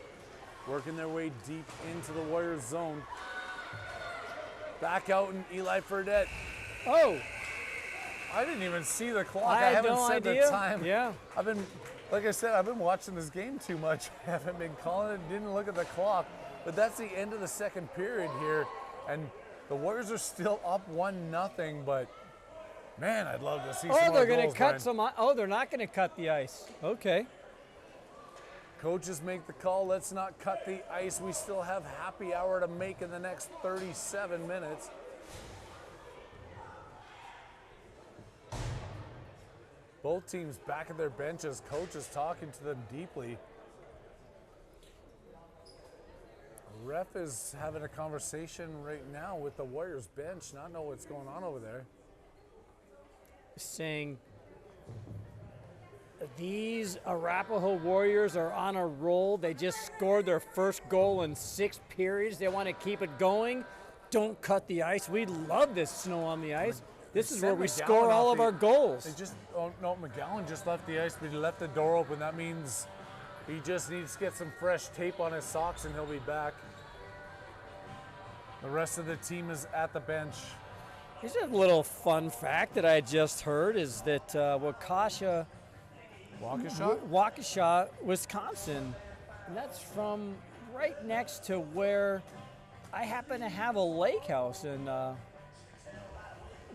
working their way deep into the Warriors zone. Back out, and Eli Fredette. Oh! I didn't even see the clock. I had haven't no said idea. the time. Yeah. Like I said, I've been watching this game too much. I haven't been calling it, didn't look at the clock. But that's the end of the second period here. And the Warriors are still up 1-0, but man, I'd love to see some more they're going to goals, cut Brian. some. Oh, they're not going to cut the ice. Okay. Coaches make the call. Let's not cut the ice. We still have happy hour to make in the next 37 minutes. Both teams back at their benches. Coach is talking to them deeply. Ref is having a conversation right now with the Warriors bench. Not know what's going on over there. Saying these Arapahoe Warriors are on a roll. They just scored their first goal in 6 periods. They want to keep it going. Don't cut the ice. We love this snow on the ice. This is where we score all of our goals. McGowan just left the ice, but he left the door open. That means he just needs to get some fresh tape on his socks and he'll be back. The rest of the team is at the bench. Here's a little fun fact that I just heard is that Waukesha, Wisconsin, and that's from right next to where I happen to have a lake house in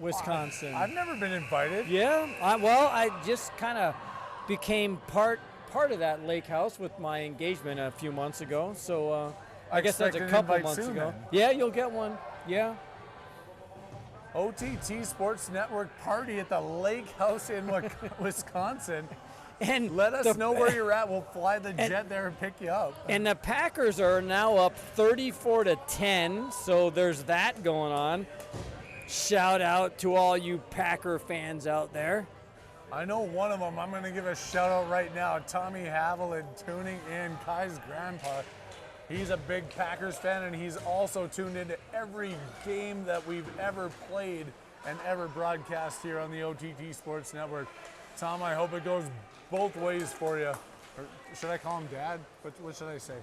Wisconsin. I've never been invited. Yeah, I just kind of became part of that lake house with my engagement a few months ago. So I guess that's a couple months ago. Then. Yeah, you'll get one. Yeah. OTT Sports Network party at the lake house in Wisconsin. And let us know where you're at. We'll fly the jet there and pick you up. And the Packers are now up 34-10, so there's that going on. Shout out to all you Packer fans out there. I know one of them. I'm going to give a shout out right now. Tommy Haviland tuning in, Kai's grandpa. He's a big Packers fan, and he's also tuned into every game that we've ever played and ever broadcast here on the OTT Sports Network. Tom, I hope it goes both ways for you. Or should I call him Dad? What should I say?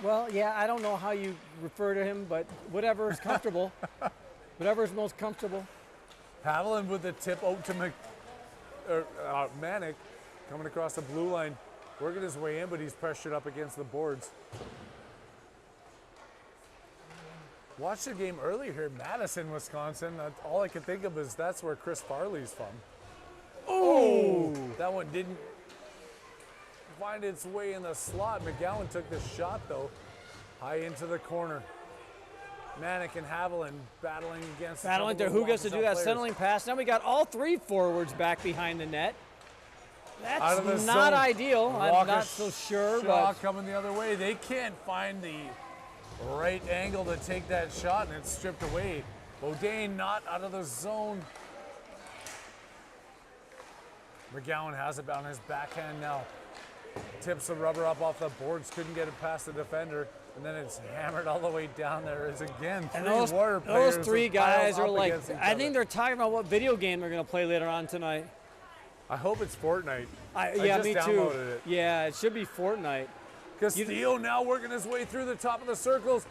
Well, yeah, I don't know how you refer to him, but whatever is comfortable. Whatever is most comfortable. Haviland with the tip out to Manick coming across the blue line. Working his way in, but he's pressured up against the boards. Watched the game earlier here, Madison, Wisconsin. All I could think of is that's where Chris Farley's from. Oh! That one didn't find its way in the slot. McGowan took the shot, though, high into the corner. Manick and Haviland battling against. Battling to who gets to do that settling pass. Now we got all 3 forwards back behind the net. That's not ideal. I'm not so sure. But coming the other way. They can't find the right angle to take that shot, and it's stripped away. Bodine not out of the zone. McGowan has it on his backhand now. Tips the rubber up off the boards. Couldn't get it past the defender. And then it's hammered all the way down there. Is again 3 Warrior players. Those 3 guys are like, I think they're talking about what video game they're going to play later on tonight. I hope it's Fortnite. Yeah, me too. Downloaded it. Yeah, it should be Fortnite. Castillo now working his way through the top of the circles.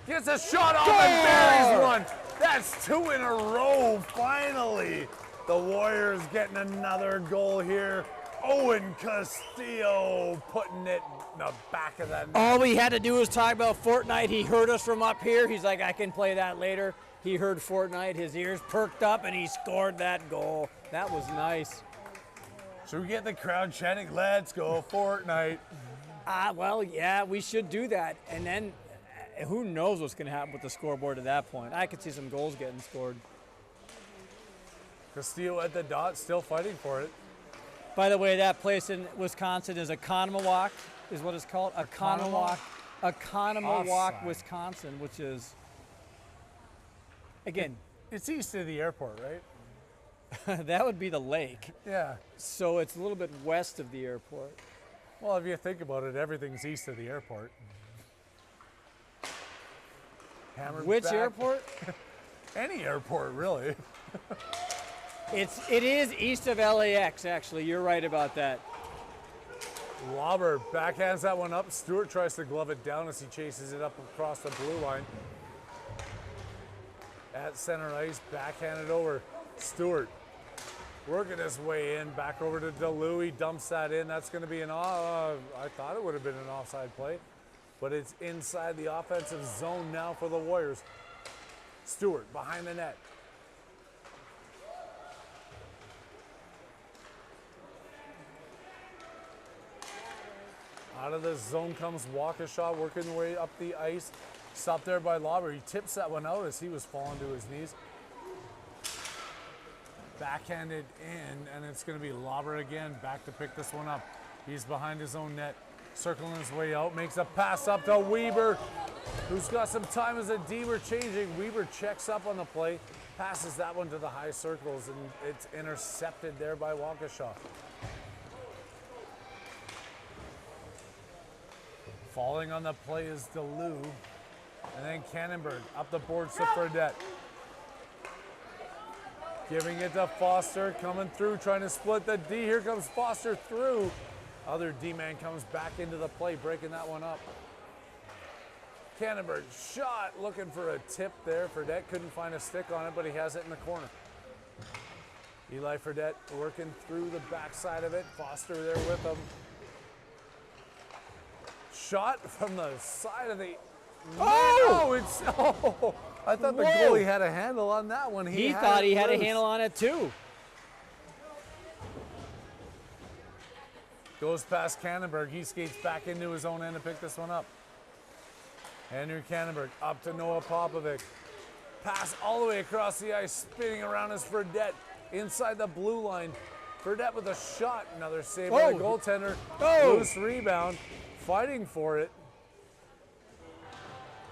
Gets a shot off and buries one. That's 2 in a row, finally. The Warriors getting another goal here. Owen Castillo putting it in the back of that net. All we had to do was talk about Fortnite. He heard us from up here. He's like, I can play that later. He heard Fortnite. His ears perked up, and he scored that goal. That was nice. Should we get the crowd chanting, let's go Fortnite? Well, yeah, we should do that. And then who knows what's going to happen with the scoreboard at that point. I could see some goals getting scored. Castillo at the dot, still fighting for it. By the way, that place in Wisconsin is Economawalk, is what it's called. Economawalk, Offside. Wisconsin, which is, again, It's east of the airport, right? that would be the lake. Yeah. So it's a little bit west of the airport. Well, if you think about it, everything's east of the airport. Hammered Which back. airport? Any airport, really. It is east of LAX, actually. You're right about that. Lauber backhands that one up. Stewart tries to glove it down as he chases it up across the blue line. At center ice, backhanded over. Stewart working his way in, back over to DeLue. He dumps that in. That's going to be I thought it would have been an offside play, but it's inside the offensive zone now for the Warriors. Stewart behind the net. Out of the zone comes Waukesha, working their way up the ice. Stopped there by Lauber. He tips that one out as he was falling to his knees. Backhanded in, and it's going to be Lauber again, back to pick this one up. He's behind his own net, circling his way out, makes a pass up to Weber, who's got some time as a D. We're changing. Weber checks up on the play, passes that one to the high circles, and it's intercepted there by Waukesha. Falling on the play is DeLue. And then Cannonberg up the boards to Fredette. Giving it to Foster, coming through, trying to split the D. Here comes Foster through. Other D-man comes back into the play, breaking that one up. Cannonberg shot, looking for a tip there. Fredette couldn't find a stick on it, but he has it in the corner. Eli Fredette working through the backside of it. Foster there with him. Shot from the side of the. I thought the goalie had a handle on that one. He thought he had a handle on it too. Goes past Cannonberg. He skates back into his own end to pick this one up. Andrew Cannonberg up to Noah Popovic. Pass all the way across the ice, spinning around as Fredette inside the blue line. Fredette with a shot. Another save by the goaltender. Loose rebound. Fighting for it.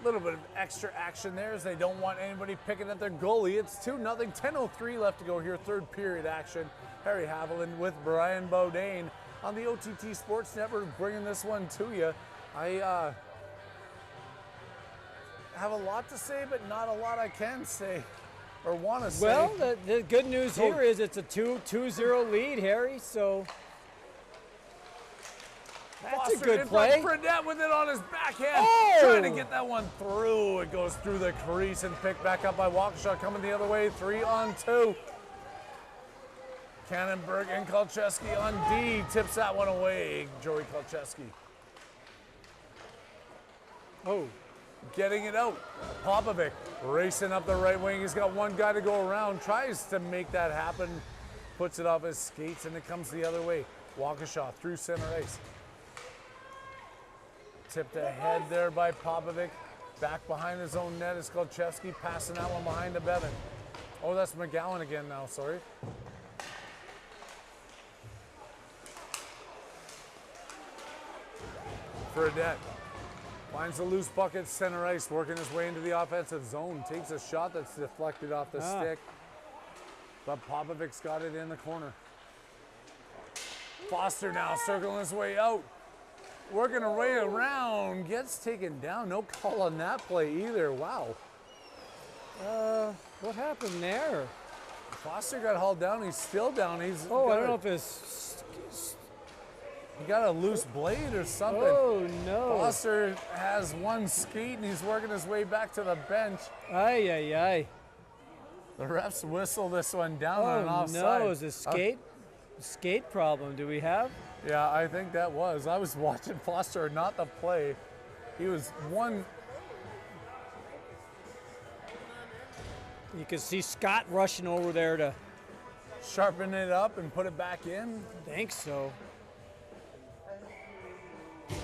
A little bit of extra action there as they don't want anybody picking at their goalie. It's 2-0, 10:03 left to go here, third period action. Harry Haviland with Brian Bodine on the OTT Sports Network, bringing this one to you. I have a lot to say, but not a lot I can say or want to say. Well, the good news here is it's a 2-0 lead, Harry, so that's Foster a good in play. front, Fredette with it on his backhand, trying to get that one through. It goes through the crease and picked back up by Waukesha, coming the other way, 3-on-2. Cannonberg and Kolcheski on D, tips that one away, Joey Kolcheski. Getting it out. Popovic racing up the right wing. He's got one guy to go around, tries to make that happen, puts it off his skates, and it comes the other way. Waukesha through center ice. Tipped ahead there by Popovic. Back behind his own net is Kolcheski, passing that one behind to Bevan. Oh, that's McGowan again now, sorry. Fredette finds the loose puck at center ice, working his way into the offensive zone. Takes a shot that's deflected off the stick. But Popovic's got it in the corner. Foster now circling his way out. Working her way around, gets taken down. No call on that play either. Wow. What happened there? Foster got hauled down. He's still down. I don't know if his He got a loose blade or something. Oh, no. Foster has one skate and he's working his way back to the bench. Ay, ay, ay. The refs whistle this one down Oh, on an offside. no. Is it skate problem do we have? Yeah, I think that was. I was watching Foster, not the play. He was one. You can see Scott rushing over there to. Sharpen it up and put it back in. Think so.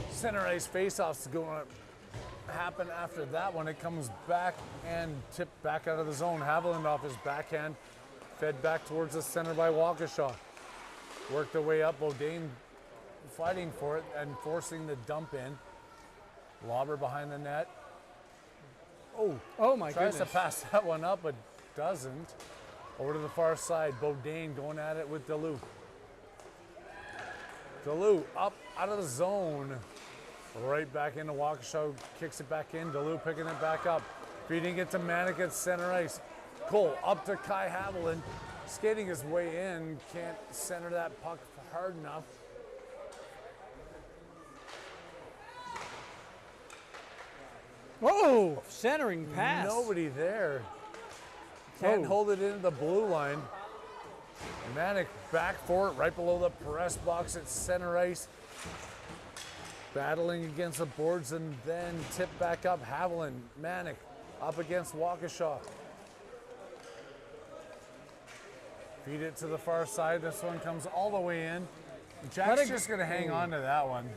Center ice faceoff's going to happen after that one. It comes back and tipped back out of the zone. Haviland off his backhand, fed back towards the center by Waukesha. Worked their way up. Bodine fighting for it and forcing the dump in. Lobber behind the net. Oh my Tries goodness. to pass that one up, but doesn't. Over to the far side, Bodine going at it with Delu. Delu up out of the zone. Right back into Waukesha, kicks it back in. Delu picking it back up. Feeding it to Manick at center ice. Cole up to Kai Haviland. Skating his way in. Can't center that puck hard enough. Oh, centering pass. Nobody there. Can't hold it into the blue line. Manick back for it right below the press box at center ice. Battling against the boards and then tip back up. Haviland, Manick up against Waukesha. Feed it to the far side. This one comes all the way in. Jack's just going to hang on to that one.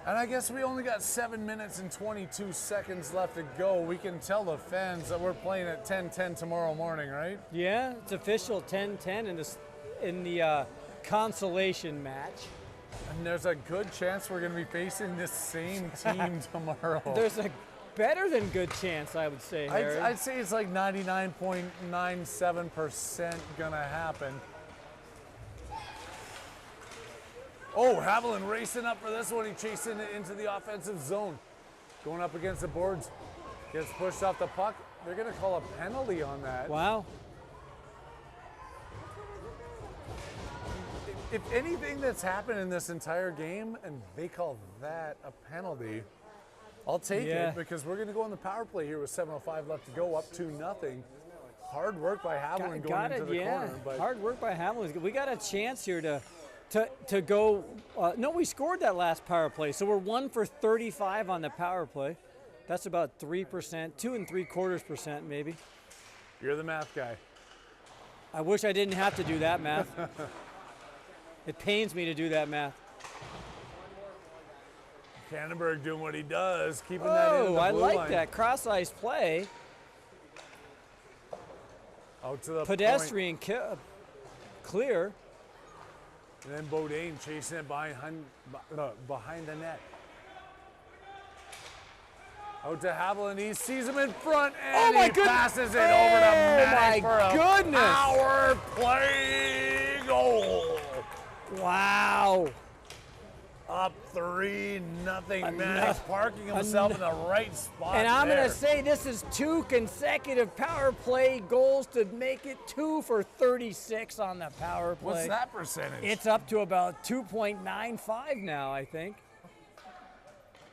And I guess we only got 7 minutes and 22 seconds left to go. We can tell the fans that we're playing at 10:10 tomorrow morning, right? Yeah, it's official 10-10 in the consolation match. And there's a good chance we're going to be facing this same team tomorrow. There's a better than good chance, I would say, Harry. I'd say it's like 99.97% going to happen. Oh, Haviland racing up for this one. He chasing it into the offensive zone. Going up against the boards. Gets pushed off the puck. They're going to call a penalty on that. Wow. If anything that's happened in this entire game and they call that a penalty, I'll take it because we're going to go on the power play here with 7:05 left to go, up 2-0. Hard work by Haviland going into the corner. But hard work by Haviland. We got a chance here to go. No, we scored that last power play, so we're 1 for 35 on the power play. That's about 3%, 2 3/4% maybe. You're the math guy. I wish I didn't have to do that math. It pains me to do that math. Cannonberg doing what he does, keeping that in the blue I like line. that cross-ice play. Out to the Pedestrian clear. And then Bodine chasing it behind the net. Out to Haviland, he sees him in front, and he passes it over to Manick for a power play goal. Wow. Up 3-0. Manick parking himself in the right spot. And I'm going to say this is 2 consecutive power play goals to make it 2 for 36 on the power play. What's that percentage? It's up to about 2.95 now, I think.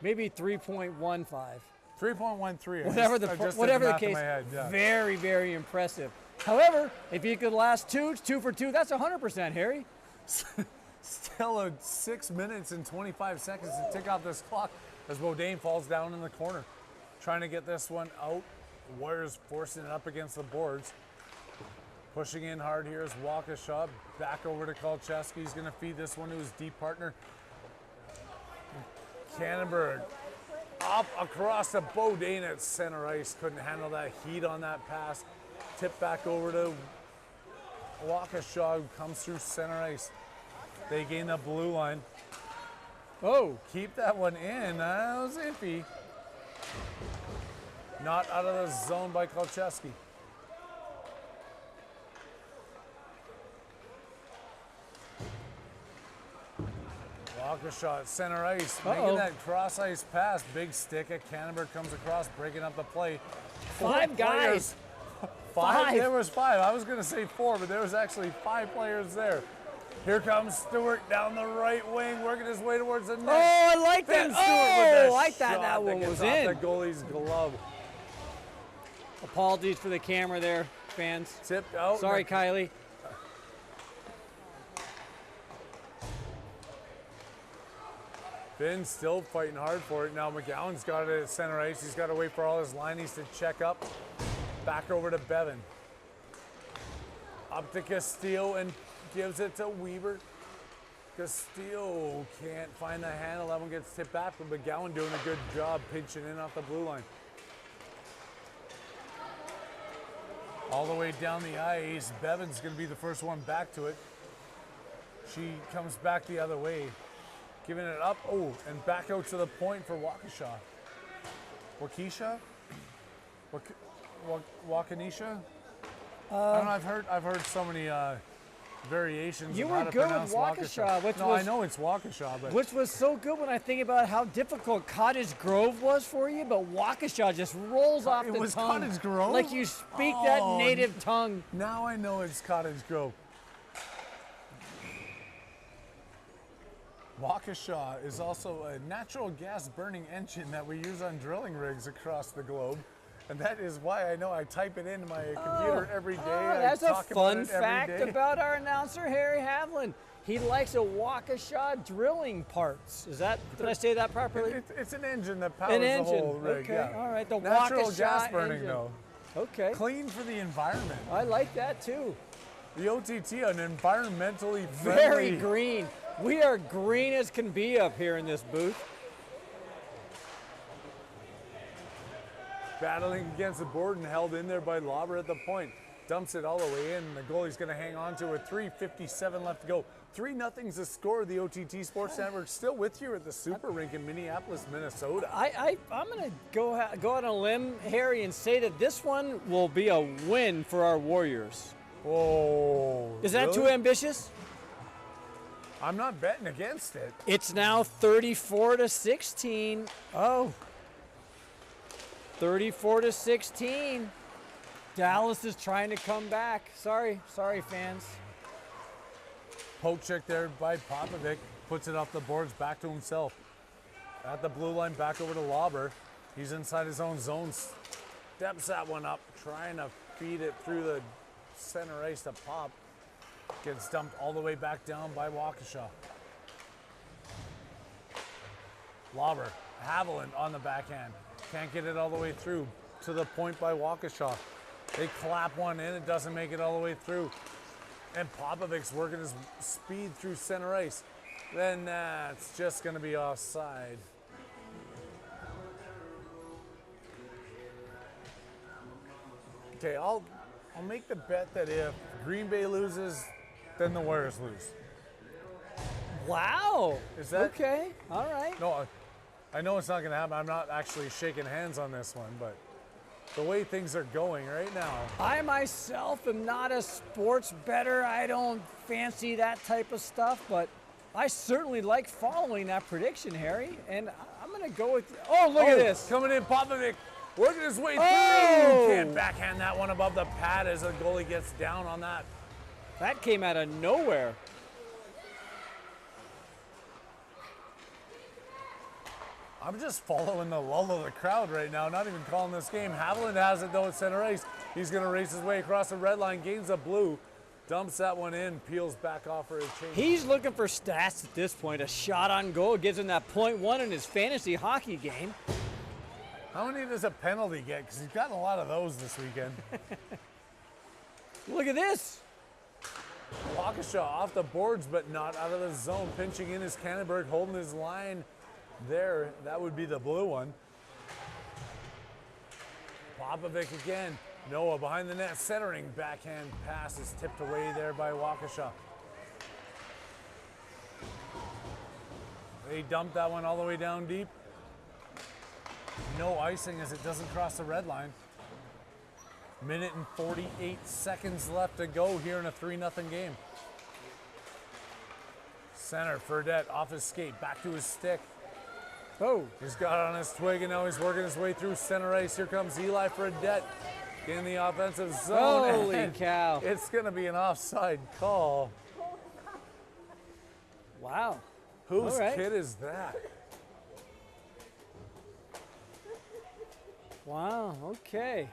Maybe 3.15. 3.13. Whatever the case, very, very impressive. However, if you could last 2 for 2, that's 100%, Harry. Still 6 minutes and 25 seconds to tick off this clock as Bodine falls down in the corner. Trying to get this one out. Warriors forcing it up against the boards. Pushing in hard here is Waukesha. Back over to Kolcheski. He's going to feed this one to his deep partner. Cannonberg up across the Bodine at center ice. Couldn't handle that heat on that pass. Tip back over to Waukesha, who comes through center ice. They gain the blue line. Oh. Keep that one in. That was iffy. Not out of the zone by Kolcheski. Waukesha at center ice, making that cross ice pass. Big stick at Cannonberg comes across, breaking up the play. 5 guys. 5? There was 5. I was going to say 4, but there was actually 5 players there. Here comes Stewart down the right wing, working his way towards the net. Oh, I like that. Finn Stewart with Oh, a I thought shot that one gets was off in. the goalie's glove. Apologies for the camera there, fans. Tipped out. Sorry, Kylie. Finn's still fighting hard for it. Now McGowan's got it at center ice. He's got to wait for all his lineies to check up. Back over to Bevan. Up to Castillo and gives it to Weaver. Castillo can't find the handle. That one gets tipped back, but McGowan doing a good job pinching in off the blue line. All the way down the ice. Bevan's going to be the first one back to it. She comes back the other way. Giving it up. Oh, and back out to the point for Waukesha. Waukesha? Wakanisha? I don't know, I've heard so many variations You of were how to good pronounce with Waukesha, which no, was- I know it's Waukesha, but Which was so good when I think about how difficult Cottage Grove was for you, but Waukesha just rolls off It the was tongue. Cottage Grove? Like you speak that Oh, native tongue. now I know it's Cottage Grove. Waukesha is also a natural gas burning engine that we use on drilling rigs across the globe. And that is why I know I type it into my computer every day. I That's a talk about fun it every fact day. about our announcer, Harry Havlin. He likes a Waukesha drilling parts. Did I say that properly? It's an engine that powers An the engine. whole rig. Okay, Yeah. all right. The Natural Waukesha gas burning engine. though. Okay. Clean for the environment. I like that too. The OTT, an environmentally friendly. Very green. We are green as can be up here in this booth. Battling against the board and held in there by Lauber at the point. Dumps it all the way in. The goalie's going to hang on to it. 3:57 left to go. 3-0's the score. The OTT Sports Network still with you at the Super Rink in Minneapolis, Minnesota. I'm going to go out on a limb, Harry, and say that this one will be a win for our Warriors. Oh, Is that too really? ambitious? I'm not betting against it. It's now 34-16. Oh. 34-16. Dallas is trying to come back. Sorry, fans. Poke check there by Popovic. Puts it off the boards back to himself. At the blue line, back over to Lauber. He's inside his own zone. Steps that one up, trying to feed it through the center ice to Pop. Gets dumped all the way back down by Waukesha. Lauber, Haviland on the backhand. Can't get it all the way through. To the point by Waukesha. They clap one in, it doesn't make it all the way through. And Popovic's working his speed through center ice. Then that's just going to be offside. Okay, I'll make the bet that if Green Bay loses, then the Warriors lose. Wow. Is that- okay? All right. No, I know it's not going to happen. I'm not actually shaking hands on this one, but the way things are going right now. I myself am not a sports bettor. I don't fancy that type of stuff, but I certainly like following that prediction, Harry. And I'm going to go with. Oh, look at this. Coming in, Popovic working his way Oh! through. Can't backhand that one above the pad as the goalie gets down on that. That came out of nowhere. I'm just following the lull of the crowd right now, not even calling this game. Haviland has it though at center ice. He's going to race his way across the red line, gains a blue, dumps that one in, peels back off for a change. He's looking for stats at this point. A shot on goal gives him that .1 in his fantasy hockey game. How many does a penalty get? Because he's gotten a lot of those this weekend. Look at this. Waukesha off the boards, but not out of the zone. Pinching in is Kannenberg, holding his line there. That would be the blue one. Popovic again. Noah behind the net, centering. Backhand pass is tipped away there by Waukesha. They dumped that one all the way down deep. No icing as it doesn't cross the red line. Minute and 48 seconds left to go here in a 3-0 game. Center, Fredette off his skate, back to his stick. Oh, He's got it on his twig and now he's working his way through center ice. Here comes Eli Fredette in the offensive zone. holy and cow. It's going to be an offside call. Wow. Whose All right. kid is that? Wow, okay.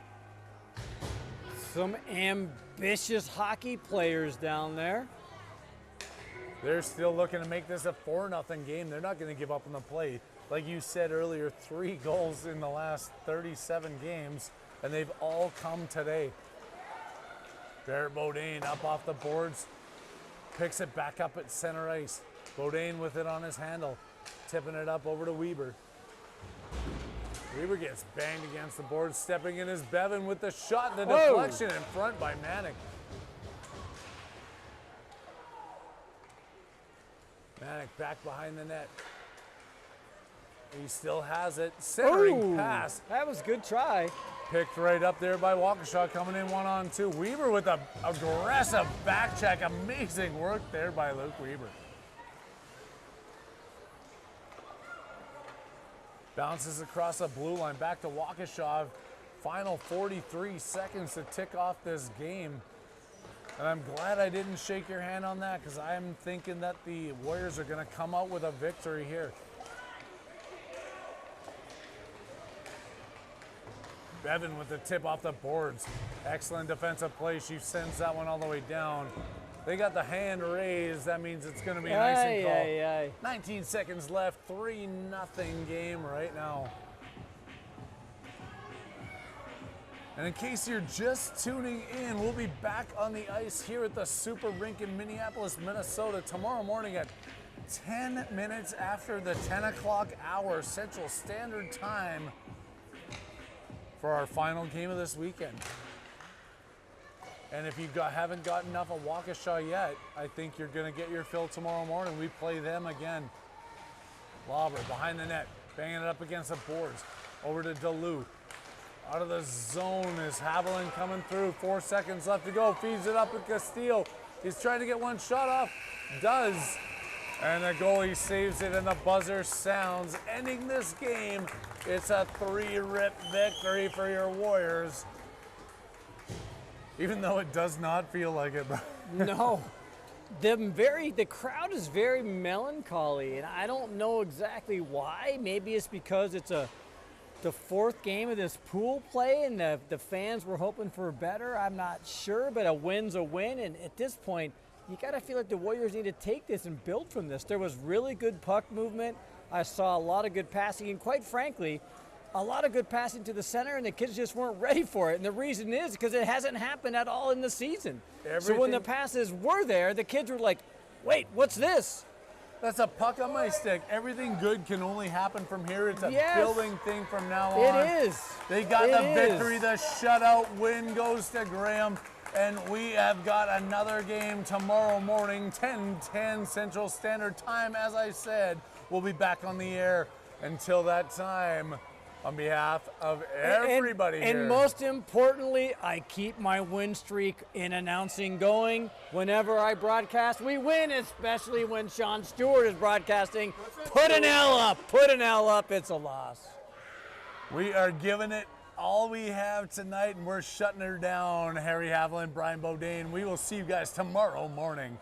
Some ambitious hockey players down there. They're still looking to make this a 4-0 game. They're not going to give up on the play. Like you said earlier, 3 goals in the last 37 games, and they've all come today. Barrett Bodine up off the boards, picks it back up at center ice. Bodine with it on his handle, tipping it up over to Weber. Weber gets banged against the board, stepping in is Bevan with the shot, the deflection in front by Manick. Manick back behind the net. He still has it. Centering pass. That was a good try. Picked right up there by Waukesha, coming in 1-on-2. Weber with an aggressive back check. Amazing work there by Luke Weber. Bounces across the blue line, back to Waukesha. Final 43 seconds to tick off this game. And I'm glad I didn't shake your hand on that, because I'm thinking that the Warriors are going to come out with a victory here. Bevan with the tip off the boards. Excellent defensive play. She sends that one all the way down. They got the hand raised. That means it's going to be a nice and call. 19 seconds left. 3-0 game right now. And in case you're just tuning in, we'll be back on the ice here at the Super Rink in Minneapolis, Minnesota tomorrow morning at 10 minutes after the 10 o'clock hour Central Standard Time for our final game of this weekend. And if you haven't gotten enough of Waukesha yet, I think you're going to get your fill tomorrow morning. We play them again. Lauber behind the net, banging it up against the boards. Over to Duluth. Out of the zone is Haviland coming through. 4 seconds left to go. Feeds it up to Castillo. He's trying to get one shot off. Does. And the goalie saves it and the buzzer sounds. Ending this game, it's a 3-rip victory for your Warriors. Even though it does not feel like it. No. The crowd is very melancholy, and I don't know exactly why. Maybe it's because it's the 4th game of this pool play, and the fans were hoping for better. I'm not sure, but a win's a win, and at this point, you got to feel like the Warriors need to take this and build from this. There was really good puck movement. I saw a lot of good passing, and quite frankly, a lot of good passing to the center, and the kids just weren't ready for it. And the reason is because it hasn't happened at all in the season. So when the passes were there, the kids were like, wait, what's this? That's a puck on my stick. Everything good can only happen from here. It's a building thing from now on. It is. They got the victory. The shutout win goes to Graham. And we have got another game tomorrow morning, 10:10 Central Standard Time. As I said, we'll be back on the air. Until that time, on behalf of everybody here. And most importantly, I keep my win streak in announcing going. Whenever I broadcast, we win, especially when Sean Stewart is broadcasting. Put an L up, it's a loss. We are giving it all we have tonight, and we're shutting her down. Harry Haviland, Brian Bodine. We will see you guys tomorrow morning.